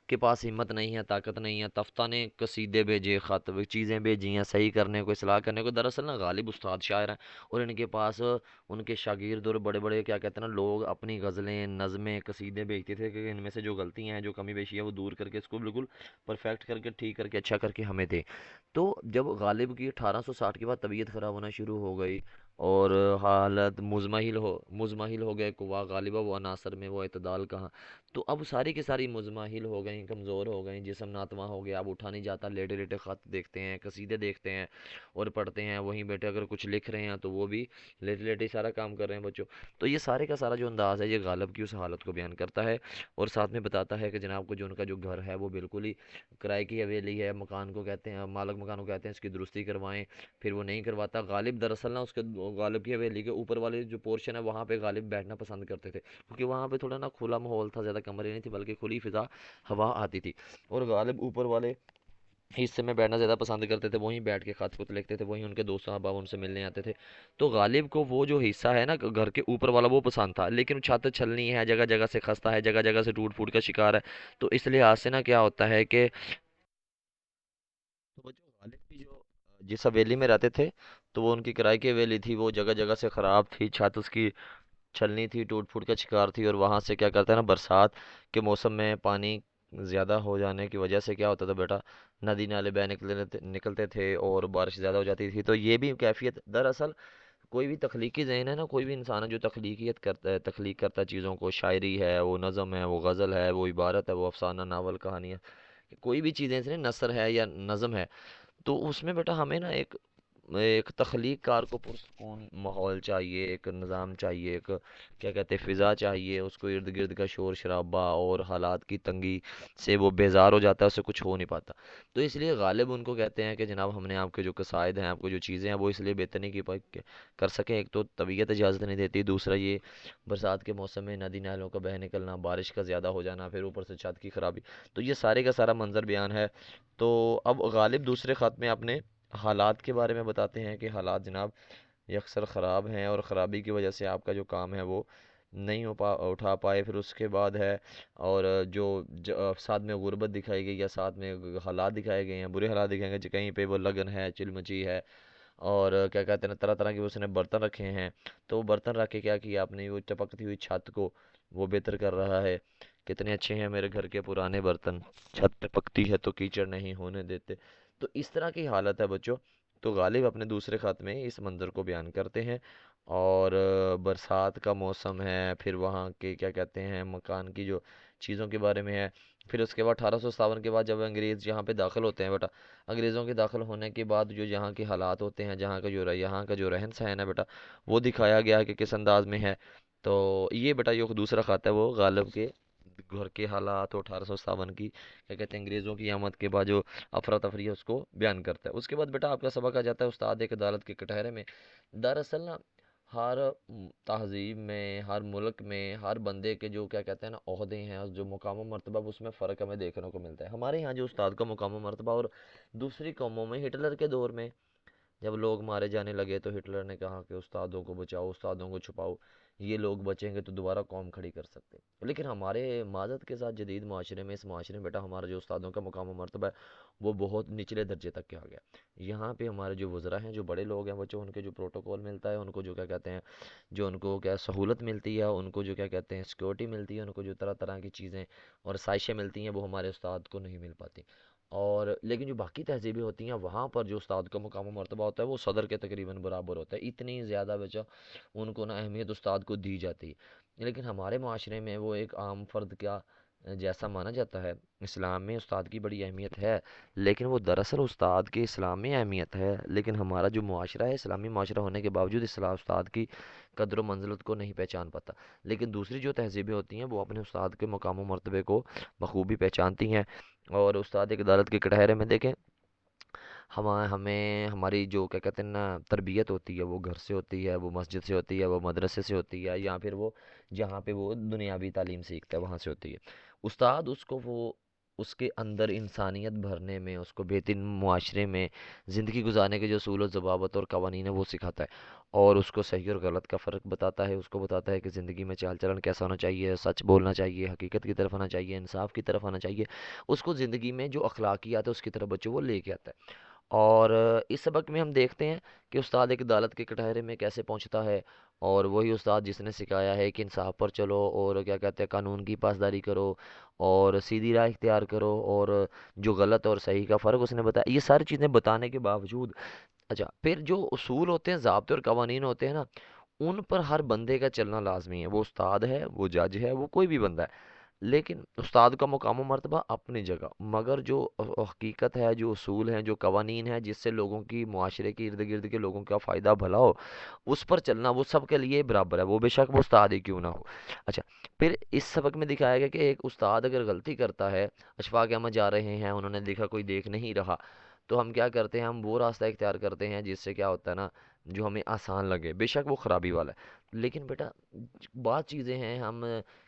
کے پاس ہمت نہیں ہے، طاقت نہیں ہے۔ تفتہ نے قصیدے بھیجے، خط چیزیں بھیجی ہیں صحیح کرنے کو، اصلاح کرنے کو۔ دراصل نا غالب استاد شاعر ہیں، اور ان کے پاس ان کے شاگرد اور بڑے بڑے کیا کہتے ہیں نا لوگ اپنی غزلیں، نظمیں، قصیدے بھیجتے تھے کہ ان میں سے جو غلطیاں ہیں، جو کمی بیشی ہے، وہ دور کر کے اس کو بالکل پرفیکٹ کر کے، ٹھیک کر کے، اچھا کر کے ہمیں دیں۔ تو جب غالب کی 1860 کے بعد طبیعت خراب ہونا شروع ہو گئی، اور حالت مزمحل ہو گئے، قوا غالبہ وہ عناصر میں وہ اعتدال کہاں، تو اب ساری کی ساری مزمحل ہو گئیں، کمزور ہو گئیں، جسم ناتواں ہو گیا، اب اٹھا نہیں جاتا، لیٹے لیٹے خط دیکھتے ہیں، قصیدے دیکھتے ہیں اور پڑھتے ہیں، وہیں بیٹھے اگر کچھ لکھ رہے ہیں تو وہ بھی لیٹے لیٹے ہی سارا کام کر رہے ہیں بچوں۔ تو یہ سارے کا سارا جو انداز ہے، یہ غالب کی اس حالت کو بیان کرتا ہے، اور ساتھ میں بتاتا ہے کہ جناب کو جو ان کا جو گھر ہے وہ بالکل ہی کرائے کی حویلی ہے، مکان کو کہتے ہیں، مالک مکان کو کہتے ہیں اس کی درستی کروائیں، پھر وہ نہیں کرواتا۔ غالب دراصل نا اس کے غالب کی حویلی کے اوپر والے جو پورشن ہے وہاں پہ غالب بیٹھنا پسند کرتے تھے، کیونکہ وہاں پہ تھوڑا نا کھلا ماحول تھا، زیادہ کمرے نہیں تھی بلکہ کھلی فضا ہوا آتی تھی، اور غالب اوپر والے حصے میں بیٹھنا زیادہ پسند کرتے تھے، وہیں بیٹھ کے خط خط لکھتے تھے، وہیں ان کے دوست صحابہ ان سے ملنے آتے تھے۔ تو غالب کو وہ جو حصہ ہے نا گھر کے اوپر والا وہ پسند تھا، لیکن چھت چھلنی ہے، جگہ جگہ سے خستہ ہے، جگہ جگہ سے ٹوٹ پھوٹ کا شکار ہے، تو اس لحاظ سے نا کیا ہوتا ہے کہ تو وہ جو غالب کی جو جس حویلی میں رہتے تھے، تو وہ ان کی کرائے کی حویلی تھی، وہ جگہ جگہ سے خراب تھی، چھت اس کی چھلنی تھی، ٹوٹ پھوٹ کا شکار تھی، اور وہاں سے کیا کرتا ہے نا برسات کے موسم میں پانی زیادہ ہو جانے کی وجہ سے کیا ہوتا تھا بیٹا، ندی نالے بہ نکلتے تھے، اور بارش زیادہ ہو جاتی تھی۔ تو یہ بھی کیفیت دراصل کوئی بھی تخلیقی ذہن ہے نا، کوئی بھی انسان ہے جو تخلیقیت کرتا ہے، تخلیق کرتا ہے چیزوں کو، شاعری ہے، وہ نظم ہے، وہ غزل ہے، وہ عبارت ہے، وہ افسانہ، ناول، کہانی ہے، کوئی بھی چیزیں سے نثر ہے یا نظم ہے، تو اس میں بیٹا ہمیں نا ایک ایک تخلیق کار کو پرسکون ماحول چاہیے، ایک نظام چاہیے، ایک کیا کہتے ہیں فضا چاہیے، اس کو ارد گرد کا شور شرابہ اور حالات کی تنگی سے وہ بیزار ہو جاتا ہے، اس سے کچھ ہو نہیں پاتا۔ تو اس لیے غالب ان کو کہتے ہیں کہ جناب ہم نے آپ کے جو قصائد ہیں، آپ کو جو چیزیں ہیں وہ اس لیے بہتر نہیں کی کر سکیں، ایک تو طبیعت اجازت نہیں دیتی، دوسرا یہ برسات کے موسم میں ندی نالوں کا بہہ نکلنا، بارش کا زیادہ ہو جانا، پھر اوپر سے چھت کی خرابی، تو یہ سارے کا سارا منظر بیان ہے۔ تو اب غالب دوسرے خط میں اپنے حالات کے بارے میں بتاتے ہیں کہ حالات جناب یکسر خراب ہیں، اور خرابی کی وجہ سے آپ کا جو کام ہے وہ نہیں اٹھا پائے۔ پھر اس کے بعد ہے، اور جو ساتھ میں غربت دکھائی گئی، یا ساتھ میں حالات دکھائے گئے ہیں، برے حالات دکھائے گئے، کہیں پہ وہ لگن ہے، چلمچی ہے، اور کیا کہتے ہیں نا طرح طرح کے اس نے برتن رکھے ہیں، تو وہ برتن رکھ کے کیا کیا آپ نے، وہ چپکتی ہوئی چھت کو وہ بہتر کر رہا ہے، کتنے اچھے ہیں میرے گھر کے پرانے برتن، چھت پہ پکتی ہے تو کیچڑ نہیں ہونے دیتے۔ تو اس طرح کی حالت ہے بچوں۔ تو غالب اپنے دوسرے خط میں اس منظر کو بیان کرتے ہیں، اور برسات کا موسم ہے، پھر وہاں کے کیا کہتے ہیں مکان کی جو چیزوں کے بارے میں ہے۔ پھر اس کے بعد 1857 کے بعد جب انگریز یہاں پہ داخل ہوتے ہیں بیٹا، انگریزوں کے داخل ہونے کے بعد جو یہاں کے حالات ہوتے ہیں، یہاں کا جو رہن سہن ہے بیٹا، وہ دکھایا گیا ہے کہ کس انداز میں ہے۔ تو یہ بیٹا جو دوسرا خط ہے وہ غالب کے گھر کے حالات، اور 1857 کی کیا کہتے ہیں انگریزوں کی آمد کے بعد جو افراتفری ہے اس کو بیان کرتا ہے۔ اس کے بعد بیٹا آپ کا سبق آ جاتا ہے استاد ایک عدالت کے کٹہرے میں۔ دراصل نا ہر تہذیب میں، ہر ملک میں، ہر بندے کے جو کیا کہتے ہیں نا عہدے ہیں، جو مقام و مرتبہ، اس میں فرق ہمیں دیکھنے کو ملتا ہے۔ ہمارے یہاں جو استاد کا مقام و مرتبہ، اور دوسری قوموں میں ہٹلر کے دور میں جب لوگ مارے جانے لگے تو ہٹلر نے کہا کہ استادوں کو بچاؤ، استادوں کو چھپاؤ، یہ لوگ بچیں گے تو دوبارہ قوم کھڑی کر سکتے۔ لیکن ہمارے معذرت کے ساتھ جدید معاشرے میں، اس معاشرے میں بیٹا ہمارا جو استادوں کا مقام و مرتبہ ہے وہ بہت نچلے درجے تک کے آ گیا۔ یہاں پہ ہمارے جو وزراء ہیں، جو بڑے لوگ ہیں بچوں، ان کے جو پروٹوکول ملتا ہے، ان کو جو کیا کہتے ہیں، جو ان کو کیا سہولت ملتی ہے، ان کو جو کیا کہتے ہیں سیکورٹی ملتی ہے، ان کو جو طرح طرح کی چیزیں اور سائشیں ملتی ہیں، وہ ہمارے استاد کو نہیں مل پاتی۔ اور لیکن جو باقی تہذیبیں ہوتی ہیں وہاں پر جو استاد کا مقام و مرتبہ ہوتا ہے وہ صدر کے تقریباً برابر ہوتا ہے، اتنی زیادہ بچہ ان کو نا اہمیت استاد کو دی جاتی ہے، لیکن ہمارے معاشرے میں وہ ایک عام فرد کا جیسا مانا جاتا ہے۔ اسلام میں استاد کی بڑی اہمیت ہے، لیکن وہ دراصل استاد کے اسلام میں اہمیت ہے، لیکن ہمارا جو معاشرہ ہے اسلامی معاشرہ ہونے کے باوجود اسلام استاد کی قدر و منزلت کو نہیں پہچان پاتا، لیکن دوسری جو تہذیبیں ہوتی ہیں وہ اپنے استاد کے مقام و مرتبے کو بخوبی پہچانتی ہیں۔ اور استاد ایک عدالت کے کٹہرے میں دیکھیں، ہمیں ہماری جو کیا کہتے ہیں نا تربیت ہوتی ہے وہ گھر سے ہوتی ہے، وہ مسجد سے ہوتی ہے، وہ مدرسے سے ہوتی ہے، یا پھر وہ جہاں پہ وہ دنیاوی تعلیم سیکھتا ہے وہاں سے ہوتی ہے۔ استاد اس کو وہ اس کے اندر انسانیت بھرنے میں، اس کو بہترین معاشرے میں زندگی گزارنے کے جو اصول و ضوابط اور قوانین ہے وہ سکھاتا ہے، اور اس کو صحیح اور غلط کا فرق بتاتا ہے، اس کو بتاتا ہے کہ زندگی میں چال چلن کیسا ہونا چاہیے، سچ بولنا چاہیے، حقیقت کی طرف آنا چاہیے، انصاف کی طرف آنا چاہیے، اس کو زندگی میں جو اخلاقیات ہے اس کی طرف بچوں وہ لے کے آتا ہے۔ اور اس سبق میں ہم دیکھتے ہیں کہ استاد ایک عدالت کے کٹہرے میں کیسے پہنچتا ہے، اور وہی استاد جس نے سکھایا ہے کہ انصاف پر چلو اور کیا کہتے ہیں قانون کی پاسداری کرو اور سیدھی راہ اختیار کرو، اور جو غلط اور صحیح کا فرق اس نے بتایا، یہ ساری چیزیں بتانے کے باوجود اچھا پھر جو اصول ہوتے ہیں، ضابطے اور قوانین ہوتے ہیں نا، ان پر ہر بندے کا چلنا لازمی ہے، وہ استاد ہے، وہ جج ہے، وہ کوئی بھی بندہ ہے، لیکن استاد کا مقام و مرتبہ اپنی جگہ، مگر جو حقیقت ہے، جو اصول ہیں، جو قوانین ہیں جس سے لوگوں کی معاشرے کے ارد گرد کے لوگوں کا فائدہ بھلا ہو، اس پر چلنا وہ سب کے لیے برابر ہے، وہ بے شک وہ استاد ہی کیوں نہ ہو۔ اچھا پھر اس سبق میں دکھایا گیا کہ ایک استاد اگر غلطی کرتا ہے، اشفاق احمد جا رہے ہیں، انہوں نے دیکھا کوئی دیکھ نہیں رہا، تو ہم کیا کرتے ہیں، ہم وہ راستہ اختیار کرتے ہیں جس سے کیا ہوتا ہے نا، جو ہمیں آسان لگے، بے شک وہ خرابی والا ہے، لیکن بیٹا بعض چیزیں ہیں ہم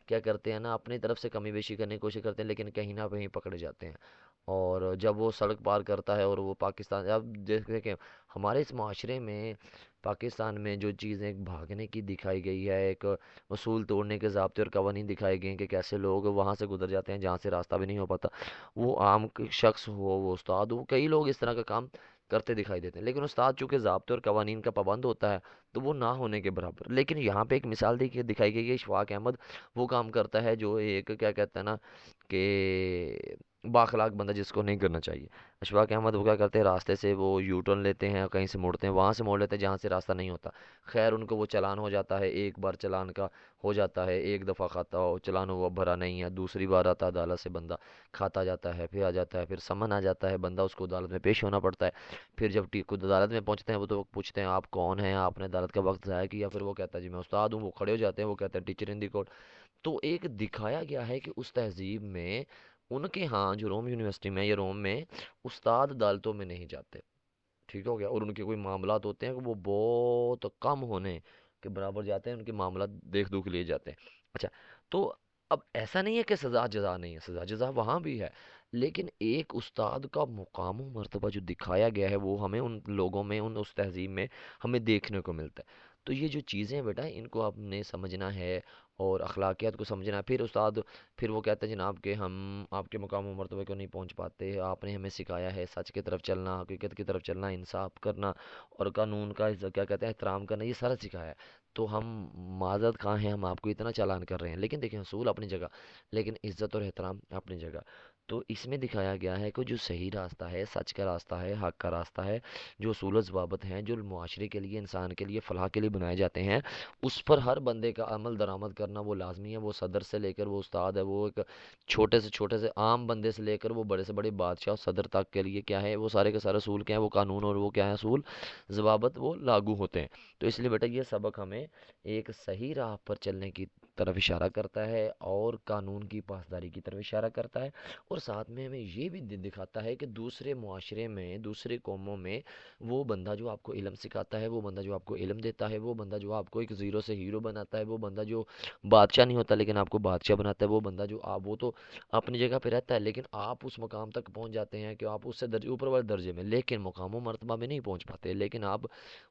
کیا کرتے ہیں نا اپنی طرف سے کمی بیشی کرنے کی کوشش کرتے ہیں، لیکن کہیں نہ کہیں پکڑے جاتے ہیں، اور جب وہ سڑک پار کرتا ہے اور وہ پاکستان، اب دیکھیں ہمارے اس معاشرے میں پاکستان میں جو چیزیں بھاگنے کی دکھائی گئی ہے، ایک اصول توڑنے کے ضابطے اور قوانین دکھائے گئے ہیں کہ کیسے لوگ وہاں سے گزر جاتے ہیں جہاں سے راستہ بھی نہیں ہو پاتا، وہ عام شخص ہو، وہ استاد ہو، کئی لوگ اس طرح کا کام کرتے دکھائی دیتے ہیں، لیکن استاد چونکہ ضابطے اور قوانین کا پابند ہوتا ہے تو وہ نہ ہونے کے برابر۔ لیکن یہاں پہ ایک مثال دکھائی گئی ہے، اشفاق احمد وہ کام کرتا ہے جو ایک کیا کہتا ہے نا کہ بااخلاق بندہ جس کو نہیں کرنا چاہیے۔ اشفاق احمد وہ کیا کرتے ہیں، راستے سے وہ یو ٹرن لیتے ہیں، کہیں سے موڑتے ہیں، وہاں سے موڑ لیتے ہیں جہاں سے راستہ نہیں ہوتا، خیر ان کو وہ چلان ہو جاتا ہے، ایک بار چلان کا ہو جاتا ہے، ایک دفعہ کھاتا ہو چلان ہوا بھرا نہیں ہے، دوسری بار آتا ہے عدالت سے بندہ کھاتا جاتا ہے، پھر آ جاتا ہے، پھر سمن آ جاتا ہے، بندہ اس کو عدالت میں پیش ہونا پڑتا ہے، پھر جب خود عدالت میں پہنچتے ہیں وہ تو پوچھتے ہیں آپ کون ہیں، آپ نے عدالت کا وقت ضائع کیا، پھر وہ کہتا ہے جی میں استاد ہوں، وہ کھڑے ہو جاتے ہیں، وہ کہتے ہیں ٹیچر ان دی کورٹ۔ تو ایک دکھایا گیا ہے کہ اس تہذیب میں ان کے ہاں جو روم یونیورسٹی میں یا روم میں استاد عدالتوں میں نہیں جاتے، ٹھیک ہو گیا، اور ان کے کوئی معاملات ہوتے ہیں کہ وہ بہت کم ہونے کے برابر جاتے ہیں، ان کے معاملات دیکھ دکھ لیے جاتے ہیں۔ اچھا تو اب ایسا نہیں ہے کہ سزا جزا نہیں ہے، سزا جزا وہاں بھی ہے، لیکن ایک استاد کا مقام و مرتبہ جو دکھایا گیا ہے وہ ہمیں ان لوگوں میں، ان اس تہذیب میں ہمیں دیکھنے کو ملتا ہے۔ تو یہ جو چیزیں ہیں بیٹا ان کو آپ نے سمجھنا ہے اور اخلاقیات کو سمجھنا ہے۔ پھر استاد پھر وہ کہتے ہیں جناب کہ ہم آپ کے مقام و مرتبہ کو نہیں پہنچ پاتے، آپ نے ہمیں سکھایا ہے سچ کی طرف چلنا، حقیقت کی طرف چلنا، انصاف کرنا اور قانون کا کیا کہتے ہیں احترام کرنا، یہ سارا سکھایا ہے، تو ہم معذرت خواہ ہیں، ہم آپ کو اتنا چالان کر رہے ہیں، لیکن دیکھیں اصول اپنی جگہ، لیکن عزت اور احترام اپنی جگہ۔ تو اس میں دکھایا گیا ہے کہ جو صحیح راستہ ہے، سچ کا راستہ ہے، حق کا راستہ ہے، جو اصول و ضوابط ہیں جو معاشرے کے لیے، انسان کے لیے، فلاح کے لیے بنائے جاتے ہیں، اس پر ہر بندے کا عمل درآمد کرنا وہ لازمی ہے، وہ صدر سے لے کر وہ استاد ہے، وہ ایک چھوٹے سے عام بندے سے لے کر وہ بڑے سے بڑے بادشاہ اور صدر تک کے لیے کیا ہے، وہ سارے کے سارے اصول کیا ہیں، وہ قانون اور وہ کیا ہے اصول ضوابط وہ لاگو ہوتے ہیں۔ تو اس لیے بیٹا یہ سبق ہمیں ایک صحیح راہ پر چلنے کی طرف اشارہ کرتا ہے اور قانون کی پاسداری کی طرف اشارہ کرتا ہے، اور ساتھ میں ہمیں یہ بھی دکھاتا ہے کہ دوسرے معاشرے میں، دوسرے قوموں میں وہ بندہ جو آپ کو علم سکھاتا ہے، وہ بندہ جو آپ کو علم دیتا ہے، وہ بندہ جو آپ کو ایک زیرو سے ہیرو بناتا ہے، وہ بندہ جو بادشاہ نہیں ہوتا لیکن آپ کو بادشاہ بناتا ہے، وہ بندہ جو آپ وہ تو اپنی جگہ پہ رہتا ہے لیکن آپ اس مقام تک پہنچ جاتے ہیں کہ آپ اس سے درجے اوپر والے درجے میں، لیکن مقام و مرتبہ میں نہیں پہنچ پاتے، لیکن آپ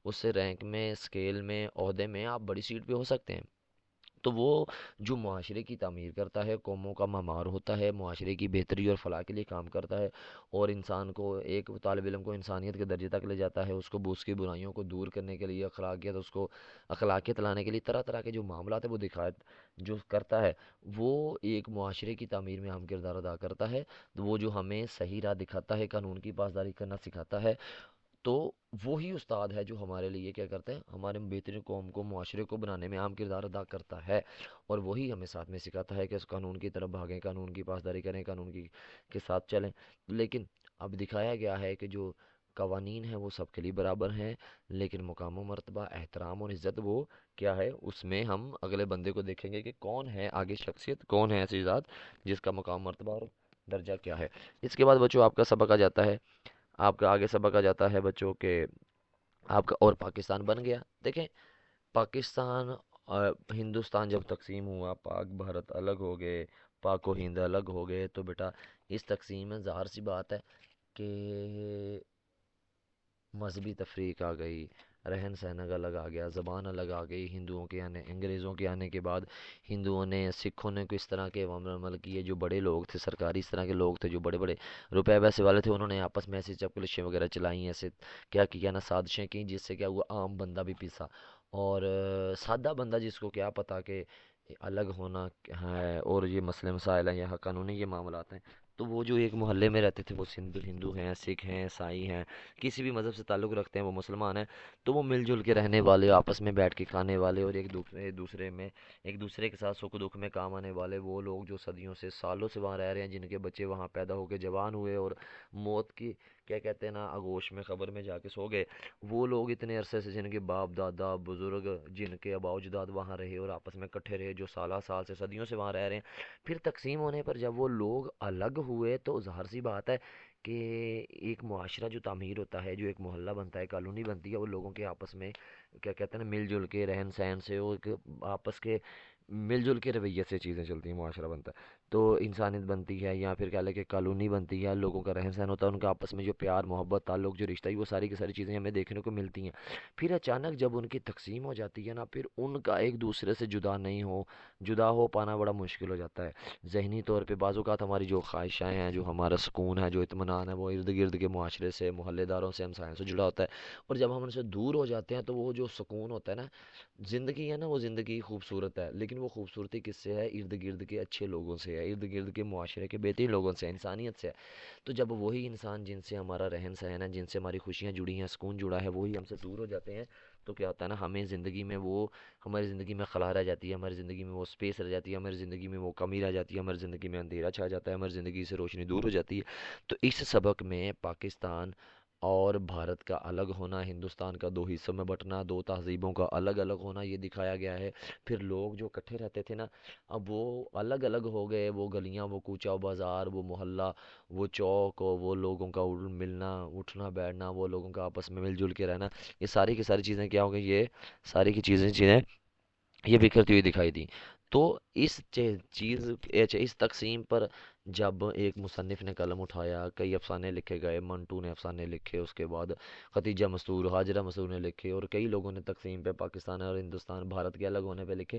اس سے رینک میں، اسکیل میں، عہدے میں آپ بڑی سیٹ پہ ہو سکتے ہیں، تو وہ جو معاشرے کی تعمیر کرتا ہے، قوموں کا معمار ہوتا ہے، معاشرے کی بہتری اور فلاح کے لیے کام کرتا ہے، اور انسان کو، ایک طالب علم کو انسانیت کے درجے تک لے جاتا ہے، اس کو اس کی برائیوں کو دور کرنے کے لیے اخلاقیات، اس کو اخلاقیت لانے کے لیے طرح طرح کے جو معاملات ہیں وہ دکھا جو کرتا ہے، وہ ایک معاشرے کی تعمیر میں اہم کردار ادا کرتا ہے۔ تو وہ جو ہمیں صحیح راہ دکھاتا ہے، قانون کی پاسداری کرنا سکھاتا ہے، تو وہی استاد ہے جو ہمارے لیے کیا کرتا ہے، ہمارے بہترین قوم کو، معاشرے کو بنانے میں اہم کردار ادا کرتا ہے، اور وہی ہمیں ساتھ میں سکھاتا ہے کہ اس قانون کی طرف بھاگیں، قانون کی پاسداری کریں، قانون کی کے ساتھ چلیں۔ لیکن اب دکھایا گیا ہے کہ جو قوانین ہیں وہ سب کے لیے برابر ہیں، لیکن مقام و مرتبہ، احترام اور عزت وہ کیا ہے، اس میں ہم اگلے بندے کو دیکھیں گے کہ کون ہے آگے شخصیت، کون ہے ایسی ذات جس کا مقام مرتبہ اور درجہ کیا ہے۔ اس کے بعد بچوں آپ کا سبق آ جاتا ہے، آپ کا آگے سبق آ جاتا ہے بچوں کے، آپ کا اور پاکستان بن گیا۔ دیکھیں، پاکستان ہندوستان جب تقسیم ہوا، پاک بھارت الگ ہو گئے، پاک و ہند الگ ہو گئے، تو بیٹا اس تقسیم میں ظاہر سی بات ہے کہ مذہبی تفریق آ گئی، رہن سہن الگ آ گیا، زبان الگ آ گئی، ہندوؤں کے آنے، انگریزوں کے آنے کے بعد ہندوؤں نے، سکھوں نے کس طرح کے عمل کیے، جو بڑے لوگ تھے سرکاری اس طرح کے لوگ تھے جو بڑے بڑے روپے پیسے والے تھے، انہوں نے آپس میں ایسی چپکلشیں وغیرہ چلائیں، ایسے کیا کیا نا، سازشیں کی، جس سے کیا ہوا، عام بندہ بھی پیسا، اور سادہ بندہ جس کو کیا پتا کہ الگ ہونا ہے اور یہ مسئلے مسائل ہیں، یہاں قانونی یہ معاملات ہیں، تو وہ جو ایک محلے میں رہتے تھے، وہ سندھ ہندو ہیں، سکھ ہیں، عیسائی ہیں، کسی بھی مذہب سے تعلق رکھتے ہیں، وہ مسلمان ہیں، تو وہ مل جل کے رہنے والے، آپس میں بیٹھ کے کھانے والے، اور ایک دوسرے کے ساتھ سکھ دکھ میں کام آنے والے، وہ لوگ جو صدیوں سے، سالوں سے وہاں رہ رہے ہیں، جن کے بچے وہاں پیدا ہو کے جوان ہوئے اور موت کی کیا کہتے ہیں نا، آگوش میں، قبر میں جا کے سو گئے، وہ لوگ اتنے عرصے سے، جن کے باپ دادا بزرگ، جن کے آباء و اجداد وہاں رہے اور آپس میں کٹھے رہے، جو سالہ سال سے، صدیوں سے وہاں رہ رہے ہیں، پھر تقسیم ہونے پر جب وہ لوگ الگ ہوئے، تو ظاہر سی بات ہے کہ ایک معاشرہ جو تعمیر ہوتا ہے، جو ایک محلہ بنتا ہے، کالونی بنتی ہے، وہ لوگوں کے آپس میں کیا کہتے ہیں نا، مل جل کے رہن سہن سے، اور ایک آپس کے مل جل کے رویے سے چیزیں چلتی ہیں، معاشرہ بنتا ہے، تو انسانیت بنتی ہے، یا پھر کہہ لیں کہ کالونی بنتی ہے، لوگوں کا رہن سہن ہوتا ہے، ان کا آپس میں جو پیار محبت تعلق جو رشتہ ہے، وہ ساری کی ساری چیزیں ہمیں دیکھنے کو ملتی ہیں۔ پھر اچانک جب ان کی تقسیم ہو جاتی ہے نا، پھر ان کا ایک دوسرے سے جدا ہو پانا بڑا مشکل ہو جاتا ہے، ذہنی طور پہ بعض اوقات ہماری جو خواہشیں ہیں، جو ہمارا سکون ہے، جو اطمینان ہے، وہ ارد گرد کے معاشرے سے، محلے داروں سے، ہمسایوں سے جڑا ہوتا ہے، اور جب ہم ان سے دور ہو جاتے ہیں، تو وہ جو سکون ہوتا ہے نا، زندگی ہے نا، وہ زندگی خوبصورت ہے، لیکن وہ خوبصورتی کس سے ہے، ارد گرد کے اچھے لوگوں سے ہے، ارد گرد کے معاشرے کے بہترین لوگوں سے ہے، انسانیت سے ہے۔ تو جب وہی انسان جن سے ہمارا رہن سہن ہے، جن سے ہماری خوشیاں جڑی ہیں، سکون جڑا ہے، وہی ہم سے دور ہو جاتے ہیں، تو کیا ہوتا ہے نا، ہمیں زندگی میں وہ، ہماری زندگی میں خلا رہ جاتی ہے، ہماری زندگی میں وہ اسپیس رہ جاتی ہے، ہماری زندگی میں وہ کمی رہ جاتی ہے، ہماری زندگی میں اندھیرا چھا جاتا ہے، ہماری زندگی سے روشنی دور ہو جاتی ہے۔ تو اس سبق میں پاکستان اور بھارت کا الگ ہونا، ہندوستان کا دو حصوں میں بٹنا، دو تہذیبوں کا الگ الگ ہونا، یہ دکھایا گیا ہے۔ پھر لوگ جو اکٹھے رہتے تھے نا، اب وہ الگ الگ ہو گئے، وہ گلیاں، وہ کوچہ و بازار، وہ محلہ، وہ چوک، اور وہ لوگوں کا ملنا اٹھنا بیٹھنا، وہ لوگوں کا آپس میں مل جل کے رہنا، یہ ساری کی ساری چیزیں کیا ہو گئی، یہ ساری کی چیزیں یہ بکھرتی ہوئی دکھائی دی۔ تو اس اس تقسیم پر جب ایک مصنف نے قلم اٹھایا، کئی افسانے لکھے گئے، منٹو نے افسانے لکھے، اس کے بعد ختیجہ مستور، حاجرہ مستور نے لکھے، اور کئی لوگوں نے تقسیم پہ، پاکستان اور ہندوستان بھارت کے الگ ہونے پہ لکھے،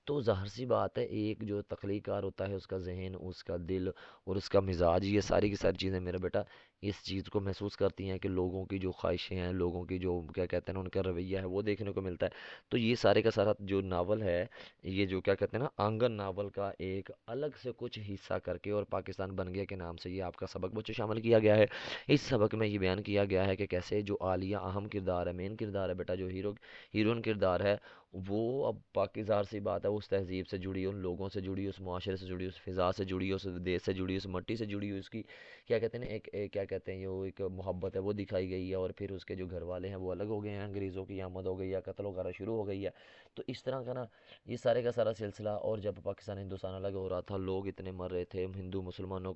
تو ظاہر سی بات ہے، ایک جو تخلیق کار ہوتا ہے، اس کا ذہن، اس کا دل اور اس کا مزاج، یہ ساری کی ساری چیزیں میرا بیٹا اس چیز کو محسوس کرتی ہیں کہ لوگوں کی جو خواہشیں ہیں، لوگوں کی جو کیا کہتے ہیں نا، ان کا رویہ ہے، وہ دیکھنے کو ملتا ہے۔ تو یہ سارے کا سارا جو ناول ہے، یہ جو کیا کہتے ہیں نا، آنگن ناول کا ایک الگ سے کچھ حصہ کر کے، اور پاکستان بن گیا کے نام سے یہ آپ کا سبق بچوں شامل کیا گیا ہے۔ اس سبق میں یہ بیان کیا گیا ہے کہ کیسے جو عالیہ اہم کردار ہے، مین کردار ہے بیٹا، جو ہیروئن کردار ہے، وہ اب باقی ظاہر سی بات ہے، اس تہذیب سے جڑی، ان لوگوں سے جڑی، اس معاشرے سے جڑی، اس فضا سے جڑی، اس دیش سے جڑی، اس مٹی سے جڑی، اس کی کیا کہتے ہیں نا، کیا کہتے ہیں، یہ ایک محبت ہے، وہ دکھائی گئی ہے، اور پھر اس کے جو گھر والے ہیں وہ الگ ہو گئے ہیں، انگریزوں کی آمد ہو گئی ہے، قتل وغیرہ شروع ہو گئی ہے۔ تو اس طرح کا نا، یہ سارے کا سارا سلسلہ، اور جب پاکستان ہندوستان الگ ہو رہا تھا، لوگ اتنے مر رہے تھے، ہندو مسلمانوں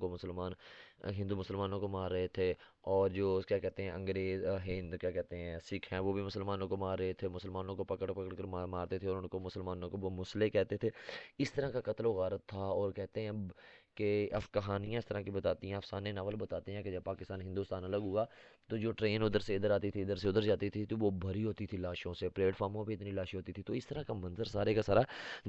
کو مار رہے تھے، اور جو کیا کہتے ہیں انگریز، ہند کیا کہتے ہیں سکھ ہیں، وہ بھی مسلمانوں کو مار رہے تھے، مسلمانوں کو پکڑ پکڑ کر مارتے تھے، اور ان کو مسلمانوں کو وہ مسلے کہتے تھے، اس طرح کا قتل و غارت تھا، اور کہتے ہیں کہ اب کہانیاں اس طرح کی بتاتی ہیں، افسانے ناول بتاتے ہیں کہ جب پاکستان ہندوستان الگ ہوا تو جو ٹرین ادھر سے ادھر آتی تھی، ادھر سے ادھر جاتی تھی، تو وہ بھری ہوتی تھی لاشوں سے، پلیٹ فارموں پہ اتنی لاشیں ہوتی تھی، تو اس طرح کا منظر سارے کا سارا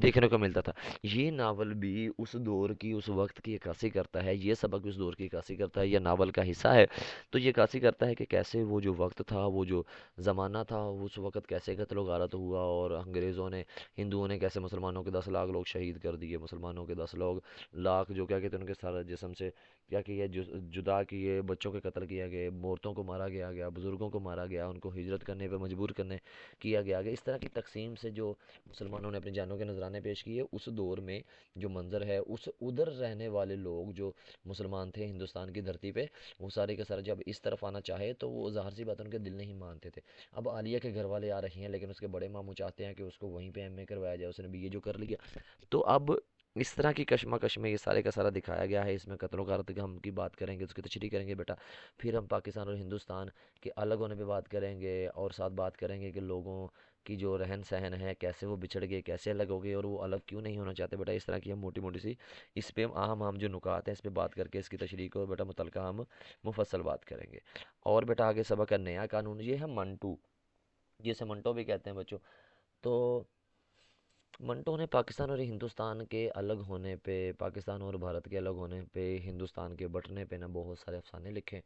دیکھنے کو ملتا تھا۔ یہ ناول بھی اس دور کی، اس وقت کی عکاسی کرتا ہے، یہ سبق بھی اس دور کی عکاسی کرتا ہے، یہ ناول کا حصہ ہے۔ تو یہ عکاسی کرتا ہے کہ کیسے وہ جو وقت تھا، وہ جو زمانہ تھا، اس وقت کیسے قتل و غارت ہوا، اور انگریزوں نے، ہندوؤں نے کیسے مسلمانوں کے 10 لاکھ لوگ شہید کر دیے، مسلمانوں کے 10 لاکھ جو کیا کہتے ہیں ان کے سارے جسم سے کیا کیا جدا کیے، بچوں کے قتل کیا گئے، عورتوں کو مارا گیا بزرگوں کو مارا گیا، ان کو ہجرت کرنے پہ مجبور کرنے کیا گیا کہ اس طرح کی تقسیم سے جو مسلمانوں نے اپنی جانوں کے نذرانے پیش کیے، اس دور میں جو منظر ہے، اس ادھر رہنے والے لوگ جو مسلمان تھے ہندوستان کی دھرتی پہ، وہ سارے کے سارے جب اس طرف آنا چاہے تو وہ ظاہر سی بات ان کے دل نہیں مانتے تھے۔ اب عالیہ کے گھر والے آ رہی ہیں، لیکن اس کے بڑے ماموں چاہتے ہیں کہ اس کو وہیں پہ ایم اے کروایا جائے، اس نے بھی یہ جو کر لیا۔ تو اب اس طرح کی کشمکش میں یہ سارے کا سارا دکھایا گیا ہے۔ اس میں قتل و غارت کی ہم کی بات کریں گے، اس کی تشریح کریں گے بیٹا، پھر ہم پاکستان اور ہندوستان کے الگ ہونے پہ بات کریں گے، اور ساتھ بات کریں گے کہ لوگوں کی جو رہن سہن ہے، کیسے وہ بچھڑ گئے، کیسے الگ ہو گئے، اور وہ الگ کیوں نہیں ہونا چاہتے بیٹا۔ اس طرح کی ہم موٹی موٹی سی اس پہ عام جو نکات ہیں اس پہ بات کر کے اس کی تشریح کو بیٹا متعلقہ ہم مفصل بات کریں گے۔ اور بیٹا آگے سبق ہے نیا قانون، یہ ہے منٹو، جسے منٹو بھی کہتے ہیں بچوں۔ تو منٹو نے پاکستان اور ہندوستان کے الگ ہونے پہ، پاکستان اور بھارت کے الگ ہونے پہ، ہندوستان کے بٹنے پہ نا بہت سارے افسانے لکھے،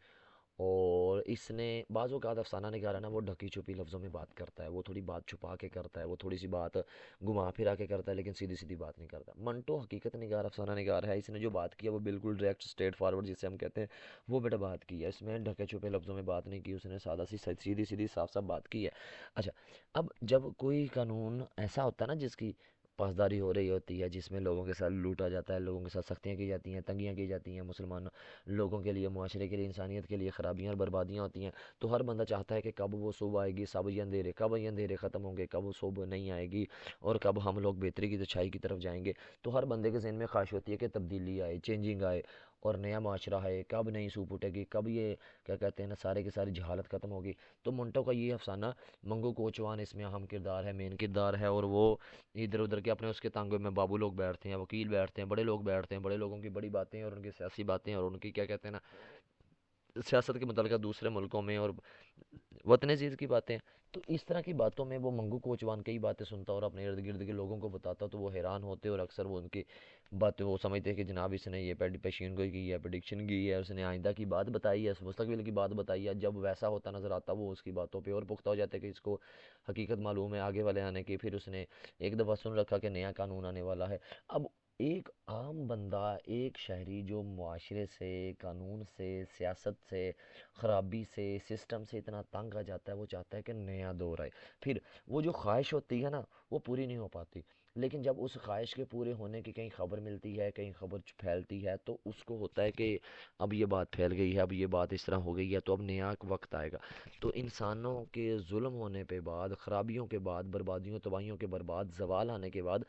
اور اس نے بعض اوقات افسانہ نگار ہے نا وہ ڈھکی چھپی لفظوں میں بات کرتا ہے، وہ تھوڑی بات چھپا کے کرتا ہے، وہ تھوڑی سی بات گھما پھرا کے کرتا ہے، لیکن سیدھی سیدھی بات نہیں کرتا۔ منٹو حقیقت نگار، افسانہ نگار ہے، اس نے جو بات کی ہے وہ بالکل ڈائریکٹ اسٹریٹ فارورڈ جسے ہم کہتے ہیں، وہ بیٹا بات کی ہے، اس میں ڈھکے چھپے لفظوں میں بات نہیں کی، اس نے سادہ سی سیدھی سیدھی صاف صاف بات کی ہے۔ اچھا، اب جب کوئی قانون ایسا ہوتا ہے نا جس کی پاسداری ہو رہی ہوتی ہے، جس میں لوگوں کے ساتھ لوٹا جاتا ہے، لوگوں کے ساتھ سختیاں کی جاتی ہیں، تنگیاں کی جاتی ہیں، مسلمان لوگوں کے لیے، معاشرے کے لیے، انسانیت کے لیے خرابیاں اور بربادیاں ہوتی ہیں، تو ہر بندہ چاہتا ہے کہ کب وہ صبح آئے گی، کب یہ اندھیرے ختم ہوں گے، کب وہ صبح نہیں آئے گی، اور کب ہم لوگ بہتری کی اچھائی کی طرف جائیں گے۔ تو ہر بندے کے ذہن میں خواہش ہوتی ہے کہ تبدیلی آئے، چینجنگ آئے، اور نیا معاشرہ ہے، کب نئی سوپ اٹھے گی، کب یہ کیا کہتے ہیں نا سارے کی ساری جہالت ختم ہوگی۔ تو منٹو کا یہ افسانہ، منگو کوچوان اس میں اہم کردار ہے، مین کردار ہے، اور وہ ادھر ادھر کے اپنے اس کے تانگوں میں بابو لوگ بیٹھتے ہیں، وکیل بیٹھتے ہیں، بڑے لوگ بیٹھتے ہیں، بڑے لوگوں کی بڑی باتیں اور ان کی سیاسی باتیں اور ان کی کیا کہتے ہیں نا سیاست کے متعلقہ دوسرے ملکوں میں اور وطن عزیز کی باتیں۔ تو اس طرح کی باتوں میں وہ منگو کوچوان کئی باتیں سنتا اور اپنے ارد گرد کے لوگوں کو بتاتا، تو وہ حیران ہوتے، اور اکثر وہ ان کی باتیں وہ سمجھتے کہ جناب اس نے یہ پیشین گوئی کی ہے، پریڈکشن کی ہے، اس نے آئندہ کی بات بتائی ہے، مستقبل کی بات بتائی ہے۔ جب ویسا ہوتا نظر آتا وہ اس کی باتوں پہ اور پختہ ہو جاتے کہ اس کو حقیقت معلوم ہے آگے والے آنے کی۔ پھر اس نے ایک دفعہ سن رکھا کہ نیا قانون آنے والا ہے۔ اب ایک عام بندہ، ایک شہری جو معاشرے سے، قانون سے، سیاست سے، خرابی سے، سسٹم سے اتنا تنگ آ جاتا ہے، وہ چاہتا ہے کہ نیا دور آئے۔ پھر وہ جو خواہش ہوتی ہے نا وہ پوری نہیں ہو پاتی، لیکن جب اس خواہش کے پورے ہونے کی کہیں خبر ملتی ہے، کہیں خبر پھیلتی ہے، تو اس کو ہوتا ہے کہ اب یہ بات پھیل گئی ہے، اب یہ بات اس طرح ہو گئی ہے، تو اب نیا وقت آئے گا۔ تو انسانوں کے ظلم ہونے پہ بعد، خرابیوں کے بعد، بربادیوں تباہیوں کے بعد، زوال آنے کے بعد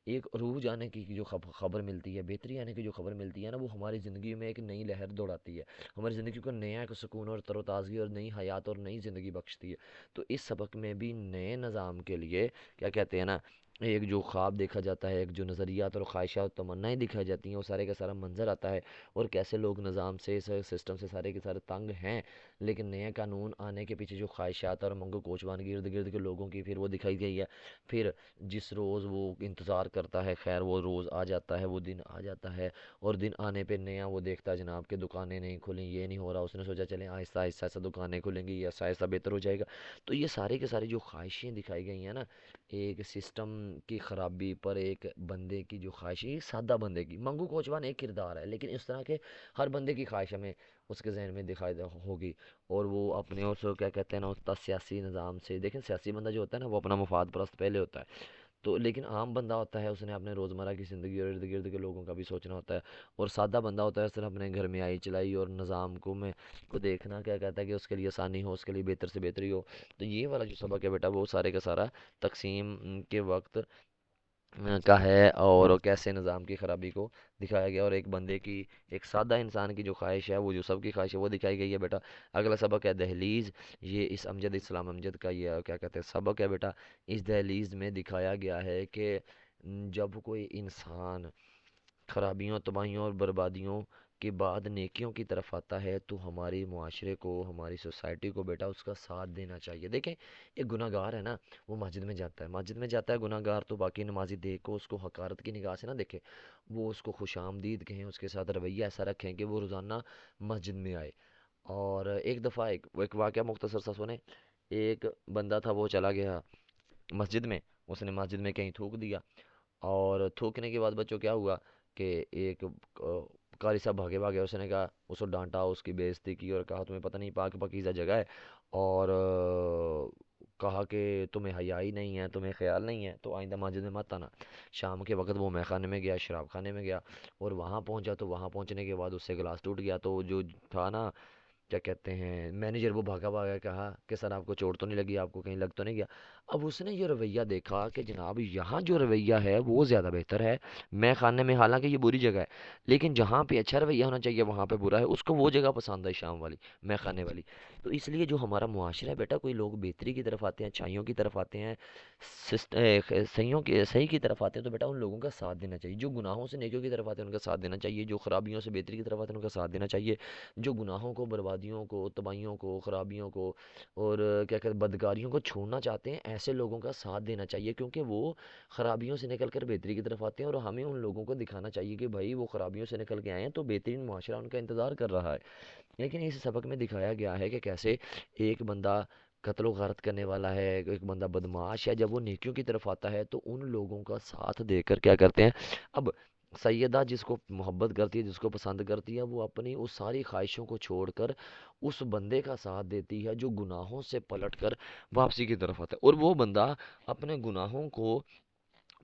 ایک عروج آنے کی جو خبر ملتی ہے، بہتری آنے کی جو خبر ملتی ہے نا، وہ ہماری زندگی میں ایک نئی لہر دوڑاتی ہے، ہماری زندگی کو نیا ایک سکون اور تر و تازگی اور نئی حیات اور نئی زندگی بخشتی ہے۔ تو اس سبق میں بھی نئے نظام کے لیے کیا کہتے ہیں نا ایک جو خواب دیکھا جاتا ہے، ایک جو نظریات اور خواہشات اور تمنائیں دکھائی جاتی ہیں، وہ سارے کا سارا منظر آتا ہے، اور کیسے لوگ نظام سے، سسٹم سے سارے کے سارے تنگ ہیں، لیکن نیا قانون آنے کے پیچھے جو خواہشات اور منگو کوچوان کے ارد گرد کے لوگوں کی پھر وہ دکھائی گئی ہے۔ پھر جس روز وہ انتظار کرتا ہے، خیر وہ روز آ جاتا ہے، وہ دن آ جاتا ہے، اور دن آنے پہ نیا وہ دیکھتا ہے جناب کہ دکانیں نہیں کھلیں، یہ نہیں ہو رہا، اس نے سوچا چلیں آہستہ آہستہ آہستہ دکانیں کھلیں گی، یا آہستہ بہتر ہو جائے گا۔ تو یہ سارے کے سارے جو خواہشیں دکھائی گئی ہیں نا، ایک سسٹم کی خرابی پر ایک بندے کی جو خواہش ہے، سادہ بندے کی، منگو کوچوان ایک کردار ہے، لیکن اس طرح کے ہر بندے کی خواہش ہمیں اس کے ذہن میں دکھائی ہوگی، اور وہ اپنے اس کیا کہتے ہیں نا اس سیاسی نظام سے، دیکھیں سیاسی بندہ جو ہوتا ہے نا وہ اپنا مفاد پرست پہلے ہوتا ہے، تو لیکن عام بندہ ہوتا ہے اس نے اپنے روزمرہ کی زندگی اور ارد گرد کے لوگوں کا بھی سوچنا ہوتا ہے، اور سادہ بندہ ہوتا ہے اس نے اپنے گھر میں آئی چلائی اور نظام کو دیکھنا کیا کہتا ہے کہ اس کے لیے آسانی ہو، اس کے لیے بہتر سے بہتری ہو۔ تو یہ والا جو سبق ہے بیٹا وہ سارے کا سارا تقسیم کے وقت کا ہے، اور کیسے نظام کی خرابی کو دکھایا گیا، اور ایک بندے کی، ایک سادہ انسان کی جو خواہش ہے، وہ جو سب کی خواہش ہے وہ دکھائی گئی ہے بیٹا۔ اگلا سبق ہے دہلیز، یہ اس امجد اسلام امجد کا یہ کیا کہتے ہیں سبق ہے بیٹا۔ اس دہلیز میں دکھایا گیا ہے کہ جب کوئی انسان خرابیوں تباہیوں اور بربادیوں کے بعد نیکیوں کی طرف آتا ہے تو ہماری معاشرے کو ہماری سوسائٹی کو بیٹا اس کا ساتھ دینا چاہیے۔ دیکھیں ایک گناہ گار ہے نا، وہ مسجد میں جاتا ہے گناہ گار، تو باقی نمازی دیکھ کو اس کو حقارت کی نگاہ سے نہ دیکھے، وہ اس کو خوش آمدید کہیں، اس کے ساتھ رویہ ایسا رکھیں کہ وہ روزانہ مسجد میں آئے۔ اور ایک دفعہ ایک واقعہ مختصر سا سنیں۔ ایک بندہ تھا، وہ چلا گیا مسجد میں، اس نے مسجد میں کہیں تھوک دیا، اور تھوکنے کے بعد بچوں کیا ہوا کہ ایک قاری صاحب بھاگے بھاگے، اس نے کہا، اس کو ڈانٹا، اس کی بے عزتی کی اور کہا تمہیں پتہ نہیں پاک پاکیزہ جگہ ہے، اور کہا کہ تمہیں حیا ہی نہیں ہے، تمہیں خیال نہیں ہے، تو آئندہ مسجد میں مت آنا۔ شام کے وقت وہ مے خانے میں گیا، شراب خانے میں گیا، اور وہاں پہنچا تو وہاں پہنچنے کے بعد اس سے گلاس ٹوٹ گیا، تو جو تھا نا کیا کہتے ہیں مینیجر، وہ بھاگا بھاگا کہا کہ سر آپ کو چوٹ تو نہیں لگی، آپ کو کہیں لگ تو نہیں گیا؟ اب اس نے یہ رویہ دیکھا کہ جناب یہاں جو رویہ ہے وہ زیادہ بہتر ہے، میں خانے میں، حالانکہ یہ بری جگہ ہے لیکن جہاں پہ اچھا رویہ ہونا چاہیے وہاں پہ برا ہے، اس کو وہ جگہ پسند ہے شام والی، میں خانے والی۔ تو اس لیے جو ہمارا معاشرہ ہے بیٹا، کوئی لوگ بہتری کی طرف آتے ہیں، اچھائیوں کی طرف آتے ہیں، صحیح کی طرف آتے ہیں، تو بیٹا ان لوگوں کا ساتھ دینا چاہیے۔ جو گناہوں سے نیکیوں کی طرف آتے ہیں ان کا ساتھ دینا چاہیے، جو خرابیوں سے بہتری کی طرف آتے ہیں ان کا ساتھ دینا چاہیے، جو گناہوں کو، بربادیوں کو، تباہیوں کو، خرابیوں کو اور کیا کہتے ہیں بدکاریوں کو چھوڑنا چاہتے ہیں، ایسے لوگوں کا ساتھ دینا چاہیے، کیونکہ وہ خرابیوں سے نکل کر بہتری کی طرف آتے ہیں، اور ہمیں ان لوگوں کو دکھانا چاہیے کہ بھائی وہ خرابیوں سے نکل کے آئے ہیں تو بہترین معاشرہ ان کا انتظار کر رہا ہے۔ لیکن اس سبق میں دکھایا گیا ہے کہ کیسے ایک بندہ قتل و غارت کرنے والا ہے، ایک بندہ بدمعاش ہے، جب وہ نیکیوں کی طرف آتا ہے تو ان لوگوں کا ساتھ دے کر کیا کرتے ہیں۔ اب سیدہ جس کو محبت کرتی ہے، جس کو پسند کرتی ہے، وہ اپنی اس ساری خواہشوں کو چھوڑ کر اس بندے کا ساتھ دیتی ہے جو گناہوں سے پلٹ کر واپسی کی طرف آتا ہے، اور وہ بندہ اپنے گناہوں کو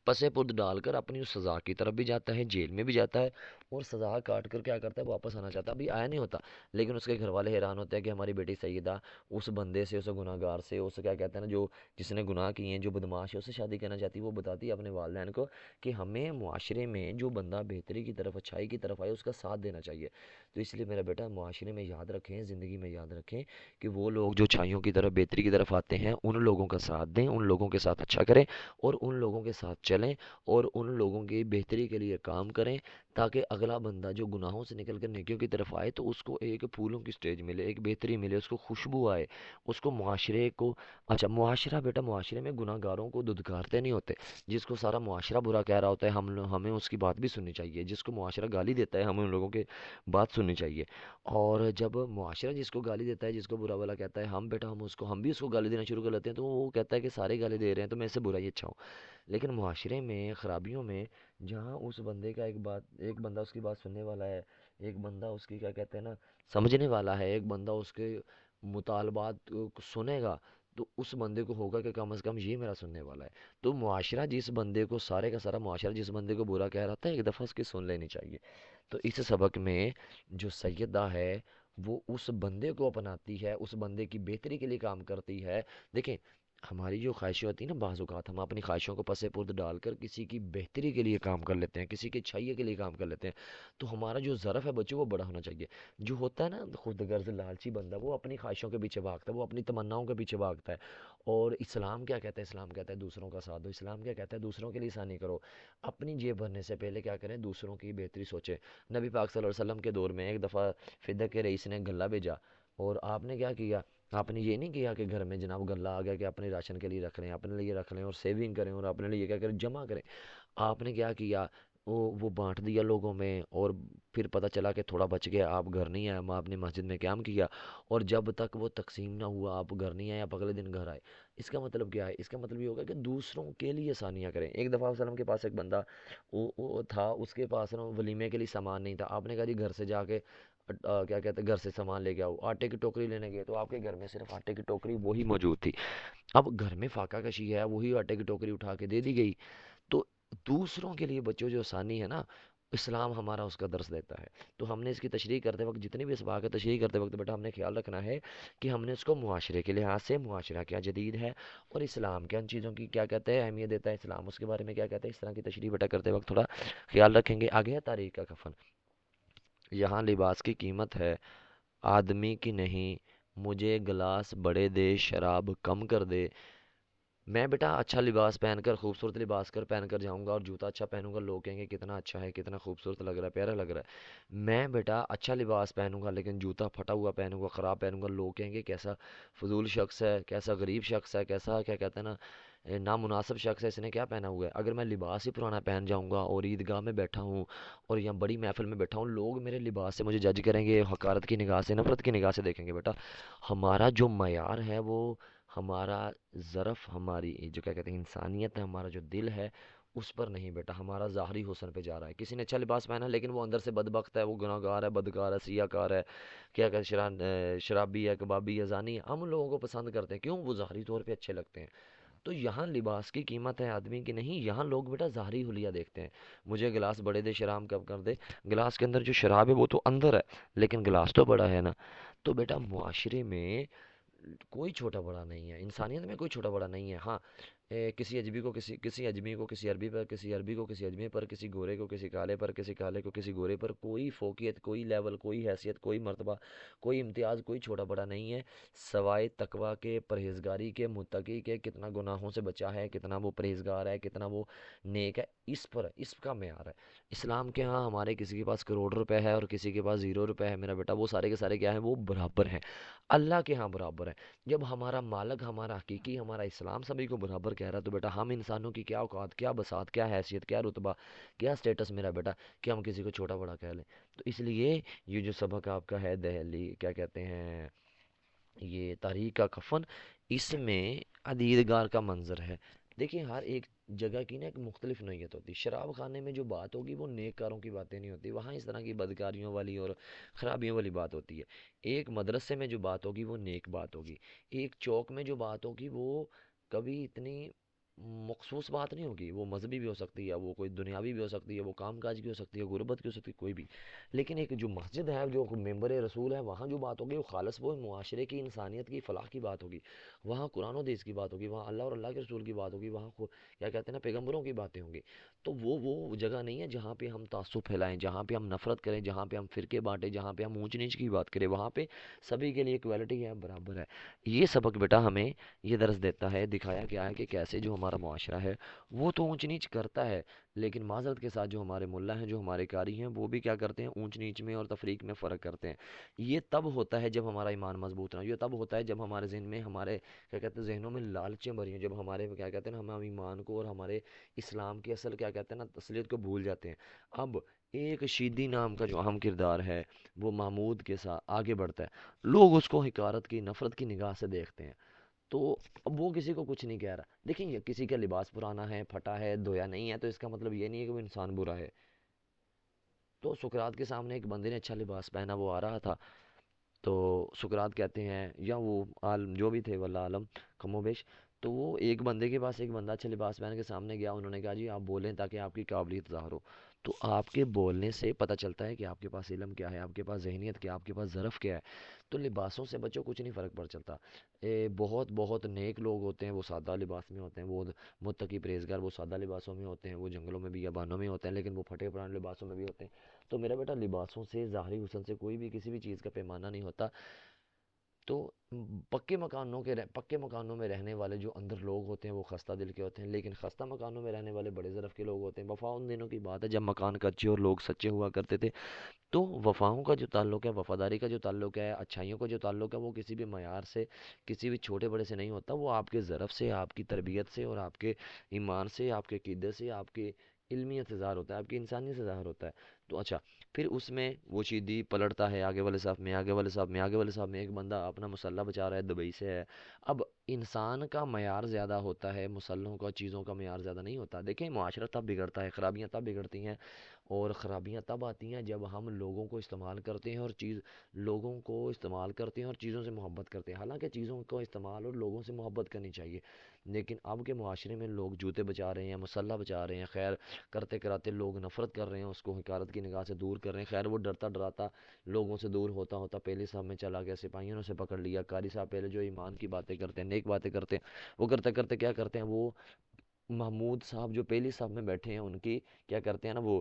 پسے پرد ڈال کر اپنی اس سزا کی طرف بھی جاتا ہے، جیل میں بھی جاتا ہے، اور سزا کاٹ کر کیا کرتا ہے واپس آنا چاہتا ہے، ابھی آیا نہیں ہوتا، لیکن اس کے گھر والے حیران ہوتے ہیں کہ ہماری بیٹی سیدہ اس بندے سے، اس گناہ گار سے، اس کیا کہتے ہیں نا جو جس نے گناہ کیے ہیں، جو بدماش ہے، اس سے شادی کرنا چاہتی ہے۔ وہ بتاتی ہے اپنے والدین کو کہ ہمیں معاشرے میں جو بندہ بہتری کی طرف، اچھائی کی طرف آئے اس کا ساتھ دینا چاہیے۔ تو اس لیے میرا بیٹا معاشرے میں یاد رکھیں، زندگی میں یاد رکھیں کہ وہ لوگ جو اچھائیوں کی طرف، بہتری کی طرف آتے ہیں ان لوگوں کا ساتھ دیں، ان لوگوں کے ساتھ اچھا کریں اور ان لوگوں کے ساتھ چلیں، اور ان لوگوں کی بہتری کے لیے کام کریں، تاکہ اگلا بندہ جو گناہوں سے نکل کر نیکیوں کی طرف آئے تو اس کو ایک پھولوں کی سٹیج ملے، ایک بہتری ملے، اس کو خوشبو آئے، اس کو معاشرے کو اچھا معاشرہ بیٹا، معاشرے میں گناہ گاروں کو دھتکارتے نہیں ہوتے، جس کو سارا معاشرہ برا کہہ رہا ہوتا ہے ہمیں اس کی بات بھی سننی چاہیے، جس کو معاشرہ گالی دیتا ہے ہمیں ان لوگوں کے بات سننی چاہیے، اور جب معاشرہ جس کو گالی دیتا ہے، جس کو برا بلا کہتا ہے، ہم بھی اس کو گالی دینا شروع کر لیتے ہیں، تو وہ کہتا ہے کہ سارے گالی دے رہے ہیں تو میں اس سے برا ہی اچھا ہوں۔ لیکن معاشرے میں خرابیوں میں جہاں اس بندے کا ایک بندہ اس کی بات سننے والا ہے، ایک بندہ اس کی کیا کہتے ہیں نا سمجھنے والا ہے، ایک بندہ اس کے مطالبات کو سنے گا، تو اس بندے کو ہوگا کہ کم از کم یہ میرا سننے والا ہے۔ تو معاشرہ جس بندے کو، سارے کا سارا معاشرہ جس بندے کو برا کہہ رہا تھا، ایک دفعہ اس کی سن لینی چاہیے۔ تو اس سبق میں جو سیدہ ہے وہ اس بندے کو اپناتی ہے، اس بندے کی بہتری کے لیے کام کرتی ہے۔ دیکھیں ہماری جو خواہشیں ہوتی ہیں نا، بعض اوقات ہم اپنی خواہشوں کو پسے پرد ڈال کر کسی کی بہتری کے لیے کام کر لیتے ہیں، کسی کی اچھائی کے لیے کام کر لیتے ہیں، تو ہمارا جو ظرف ہے بچوں وہ بڑا ہونا چاہیے۔ جو ہوتا ہے نا خود غرض لالچی بندہ، وہ اپنی خواہشوں کے پیچھے بھاگتا ہے، وہ اپنی تمناؤں کے پیچھے بھاگتا ہے، اور اسلام کیا کہتا ہے؟ اسلام کہتا ہے دوسروں کا ساتھ دو، اسلام کیا کہتا ہے؟ دوسروں کے لیے آسانی کرو، اپنی جیب بھرنے سے پہلے کیا کریں؟ دوسروں کی بہتری سوچیں۔ نبی پاک صلی اللہ علیہ وسلم کے دور میں ایک دفعہ فدق کے رئیس نے غلہ بھیجا، اور آپ نے کیا کیا؟ آپ نے یہ نہیں کیا کہ گھر میں جناب غلہ آ گیا کہ اپنے راشن کے لیے رکھ لیں، اپنے لیے رکھ لیں اور سیونگ کریں، اور اپنے لیے کیا کریں؟ جمع کریں۔ آپ نے کیا کیا؟ وہ بانٹ دیا لوگوں میں، اور پھر پتہ چلا کہ تھوڑا بچ گیا، آپ گھر نہیں آئے، آپ نے مسجد میں قیام کیا، اور جب تک وہ تقسیم نہ ہوا آپ گھر نہیں آئے، آپ اگلے دن گھر آئے۔ اس کا مطلب کیا ہے؟ اس کا مطلب یہ ہوگا کہ دوسروں کے لیے آسانیاں کریں۔ ایک دفعہ وسلم کے پاس ایک بندہ وہ تھا، اس کے پاس نا ولیمے کے لیے سامان نہیں تھا، آپ نے کہا جی گھر سے جا کے کیا کہتے ہیں گھر سے سامان لے کے آؤ، آٹے کی ٹوکری لینے گئے تو آپ کے گھر میں صرف آٹے کی ٹوکری وہی موجود تھی، اب گھر میں فاقہ کشی ہے، وہی آٹے کی ٹوکری اٹھا کے دے دی گئی۔ تو دوسروں کے لیے بچوں جو آسانی ہے نا، اسلام ہمارا اس کا درس دیتا ہے۔ تو ہم نے اس کی تشریح کرتے وقت، جتنی بھی اسباق ہے تشریح کرتے وقت بیٹا ہم نے خیال رکھنا ہے کہ ہم نے اس کو معاشرے کے لحاظ سے، معاشرہ کیا جدید ہے اور اسلام کیا ان چیزوں کی کیا کہتے ہیں اہمیت دیتا ہے، اسلام اس کے بارے میں کیا کہتے ہیں، اس طرح کی تشریح بیٹا کرتے وقت تھوڑا خیال رکھیں گے۔ آگے ہے تاریخ کا کفن، یہاں لباس کی قیمت ہے آدمی کی نہیں، مجھے گلاس بڑے دے شراب کم کر دے، میں بیٹا اچھا لباس پہن کر خوبصورت لباس پہن کر جاؤں گا اور جوتا اچھا پہنوں گا، لوگ کہیں گے کتنا اچھا ہے، کتنا خوبصورت لگ رہا ہے، پیارا لگ رہا ہے۔ میں بیٹا اچھا لباس پہنوں گا لیکن جوتا پھٹا ہوا پہنوں گا، خراب پہنوں گا، لوگ کہیں گے کیسا فضول شخص ہے، کیسا غریب شخص ہے، کیسا کیا کہتے ہیں نا نامناسب شخص ہے، اس نے کیا پہنا ہوا ہے۔ اگر میں لباس ہی پرانا پہن جاؤں گا اور عیدگاہ میں بیٹھا ہوں اور یا بڑی محفل میں بیٹھا ہوں، لوگ میرے لباس سے مجھے جج کریں گے، حقارت کی نگاہ سے، نفرت کی نگاہ سے دیکھیں گے۔ بیٹا ہمارا جو معیار ہے وہ ہمارا ظرف، ہماری جو کیا کہتے ہیں انسانیت ہے، ہمارا جو دل ہے اس پر نہیں بیٹا، ہمارا ظاہری حسن پہ جا رہا ہے۔ کسی نے اچھا لباس پہنا لیکن وہ اندر سے بدبخت ہے، وہ گناہ گار ہے، بدکار ہے، سیاہ کار ہے، کیا کہ شرابی ہے، کبابی ہے، زانی ہے، ہم ان لوگوں کو پسند کرتے ہیں، کیوں؟ وہ ظاہری طور پہ اچھے لگتے ہیں۔ تو یہاں لباس کی قیمت ہے آدمی کی نہیں، یہاں لوگ بیٹا ظاہری حلیہ دیکھتے ہیں۔ مجھے گلاس بڑے دے شراب کب کر دے، گلاس کے اندر جو شراب ہے وہ تو اندر ہے لیکن گلاس تو بڑا ہے نا۔ تو بیٹا معاشرے میں کوئی چھوٹا بڑا نہیں ہے، انسانیت میں کوئی چھوٹا بڑا نہیں ہے۔ ہاں کسی اجمی کو کسی اجمی کو کسی عربی پر، کسی عربی کو کسی اجمی پر، کسی گورے کو کسی کالے پر، کسی کالے کو کسی گورے پر کوئی فوقیت، کوئی لیول، کوئی حیثیت، کوئی مرتبہ، کوئی امتیاز، کوئی چھوٹا بڑا نہیں ہے، سوائے تقوی کے، پرہیزگاری کے، متقی کے، کتنا گناہوں سے بچا ہے، کتنا وہ پرہیزگار ہے، کتنا وہ نیک ہے، اس پر اس کا معیار ہے۔ اسلام کے ہاں ہمارے کسی کے پاس کروڑ روپے ہے اور کسی کے پاس 0 روپے ہے میرا بیٹا، وہ سارے کے سارے کیا ہیں؟ وہ برابر ہیں، اللہ کے ہاں برابر ہیں۔ جب ہمارا مالک، ہمارا حقیقی، ہمارا اسلام سبھی کو برابر کہہ رہا ہے تو بیٹا ہم انسانوں کی کیا اوقات، کیا بساط، کیا حیثیت، کیا رتبہ، کیا سٹیٹس میرا بیٹا کہ ہم کسی کو چھوٹا بڑا کہہ لیں۔ تو اس لیے یہ جو سبق آپ کا ہے دہلی کیا کہتے ہیں یہ تاریخ کا کفن، اس میں عدیدگار کا منظر ہے۔ دیکھیں ہر ایک جگہ کی نا ایک مختلف نوعیت ہوتی ہے۔ شراب خانے میں جو بات ہوگی وہ نیک کاروں کی باتیں نہیں ہوتی، وہاں اس طرح کی بدکاریوں والی اور خرابیوں والی بات ہوتی ہے۔ ایک مدرسے میں جو بات ہوگی وہ نیک بات ہوگی، ایک چوک میں جو بات ہوگی وہ کبھی اتنی مخصوص بات نہیں ہوگی، وہ مذہبی بھی ہو سکتی ہے، وہ کوئی دنیاوی بھی ہو سکتی ہے، وہ کام کاج کی ہو سکتی ہے، غربت کی ہو سکتی ہے، کوئی بھی۔ لیکن ایک جو مسجد ہے، جو ممبر رسول ہے، وہاں جو بات ہوگی وہ خالص وہ معاشرے کی، انسانیت کی فلاح کی بات ہوگی، وہاں قرآن و حدیث کی بات ہوگی، وہاں اللہ اور اللہ کے رسول کی بات ہوگی، وہاں کیا کہتے ہیں نا پیغمبروں کی باتیں ہوں گی۔ تو وہ جگہ نہیں ہے جہاں پہ ہم تعصب پھیلائیں، جہاں پہ ہم نفرت کریں، جہاں پہ ہم فرقے بانٹیں، جہاں پہ ہم اونچ نیچ کی بات کریں۔ وہاں پہ سبھی کے لیے ایکویلٹی ہے، برابر ہے۔ یہ سبق بیٹا ہمیں یہ درس دیتا ہے، دکھایا گیا ہے کہ کیسے جو ہمارا معاشرہ ہے وہ تو اونچ نیچ کرتا ہے، لیکن معذرت کے ساتھ جو ہمارے ملا ہیں، جو ہمارے قاری ہیں، وہ بھی کیا کرتے ہیں؟ اونچ نیچ میں اور تفریق میں فرق کرتے ہیں۔ یہ تب ہوتا ہے جب ہمارا ایمان مضبوط نہ ہو، یہ تب ہوتا ہے جب ہمارے ذہن میں، ہمارے کیا کہتے ہیں ذہنوں میں لالچیں بھری ہیں، جب ہمارے کیا کہتے ہیں نا ہم ایمان کو اور ہمارے اسلام کی اصل کیا کہتے ہیں نا اصلیت کو بھول جاتے ہیں۔ اب ایک شیدی نام کا جو اہم کردار ہے وہ محمود کے ساتھ آگے بڑھتا ہے، لوگ اس کو حقارت کی، نفرت کی نگاہ سے دیکھتے ہیں۔ تو اب وہ کسی کو کچھ نہیں کہہ رہا، دیکھیں یہ کسی کا لباس پرانا ہے، پھٹا ہے، دھویا نہیں ہے، تو اس کا مطلب یہ نہیں ہے کہ وہ انسان برا ہے۔ تو سقراط کے سامنے ایک بندے نے اچھا لباس پہنا، وہ آ رہا تھا، تو سقراط کہتے ہیں یا وہ عالم جو بھی تھے واللہ عالم کم و بیش، تو وہ ایک بندے کے پاس، ایک بندہ اچھے لباس پہن کے سامنے گیا، انہوں نے کہا جی آپ بولیں تاکہ آپ کی قابلیت ظاہر ہو۔ تو آپ کے بولنے سے پتہ چلتا ہے کہ آپ کے پاس علم کیا ہے، آپ کے پاس ذہنیت کیا ہے، آپ کے پاس ظرف کیا ہے۔ تو لباسوں سے بچوں کچھ نہیں فرق پڑ چلتا۔ بہت بہت نیک لوگ ہوتے ہیں وہ سادہ لباس میں ہوتے ہیں، وہ متقی پرہیزگار وہ سادہ لباسوں میں ہوتے ہیں، وہ جنگلوں میں بھی بیابانوں میں ہوتے ہیں، لیکن وہ پھٹے پرانے لباسوں میں بھی ہوتے ہیں۔ تو میرا بیٹا لباسوں سے، ظاہری حسن سے کوئی بھی کسی بھی چیز کا پیمانہ نہیں ہوتا۔ تو پکے مکانوں میں رہنے والے جو اندر لوگ ہوتے ہیں وہ خستہ دل کے ہوتے ہیں، لیکن خستہ مکانوں میں رہنے والے بڑے ظرف کے لوگ ہوتے ہیں۔ وفا ان دنوں کی بات ہے جب مکان کچے اور لوگ سچے ہوا کرتے تھے۔ تو وفاؤں کا جو تعلق ہے، وفاداری کا جو تعلق ہے، اچھائیوں کا جو تعلق ہے، وہ کسی بھی معیار سے، کسی بھی چھوٹے بڑے سے نہیں ہوتا، وہ آپ کے ظرف سے، آپ کی تربیت سے اور آپ کے ایمان سے، آپ کے عقیدے سے، آپ کے علمیت سے ظاہر ہوتا ہے، آپ کی انسانیت سے ظاہر ہوتا ہے۔ تو اچھا پھر اس میں وہ چیدی پلٹتا ہے آگے والے صاحب میں، آگے والے صاحب میں، آگے والے صاحب میں، ایک بندہ اپنا مسلح بچا رہا ہے، دبئی سے ہے۔ اب انسان کا معیار زیادہ ہوتا ہے، مسلحوں کا، چیزوں کا معیار زیادہ نہیں ہوتا۔ دیکھیں معاشرہ تب بگڑتا ہے، خرابیاں تب بگڑتی ہیں اور خرابیاں تب آتی ہیں جب ہم لوگوں کو استعمال کرتے ہیں اور لوگوں کو استعمال کرتے ہیں اور چیزوں سے محبت کرتے ہیں۔ حالانکہ چیزوں کو استعمال اور لوگوں سے محبت کرنی چاہیے، لیکن اب کے معاشرے میں لوگ جوتے بچا رہے ہیں، مسلح بچا رہے ہیں، خیر کرتے کراتے لوگ نفرت کر رہے ہیں، اس کو حقارت کی نگاہ سے دور کر رہے ہیں، خیر وہ ڈرتا ڈراتا لوگوں سے دور ہوتا ہوتا پہلے صاحب میں چلا گیا، سپاہیوں نے اسے پکڑ لیا، قاری صاحب پہلے جو ایمان کی باتیں کرتے ہیں، نیک باتیں کرتے ہیں، وہ کرتے کرتے کیا کرتے ہیں، وہ محمود صاحب جو پہلی صاحب میں بیٹھے ہیں ان کی کیا کرتے ہیں نا وہ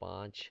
5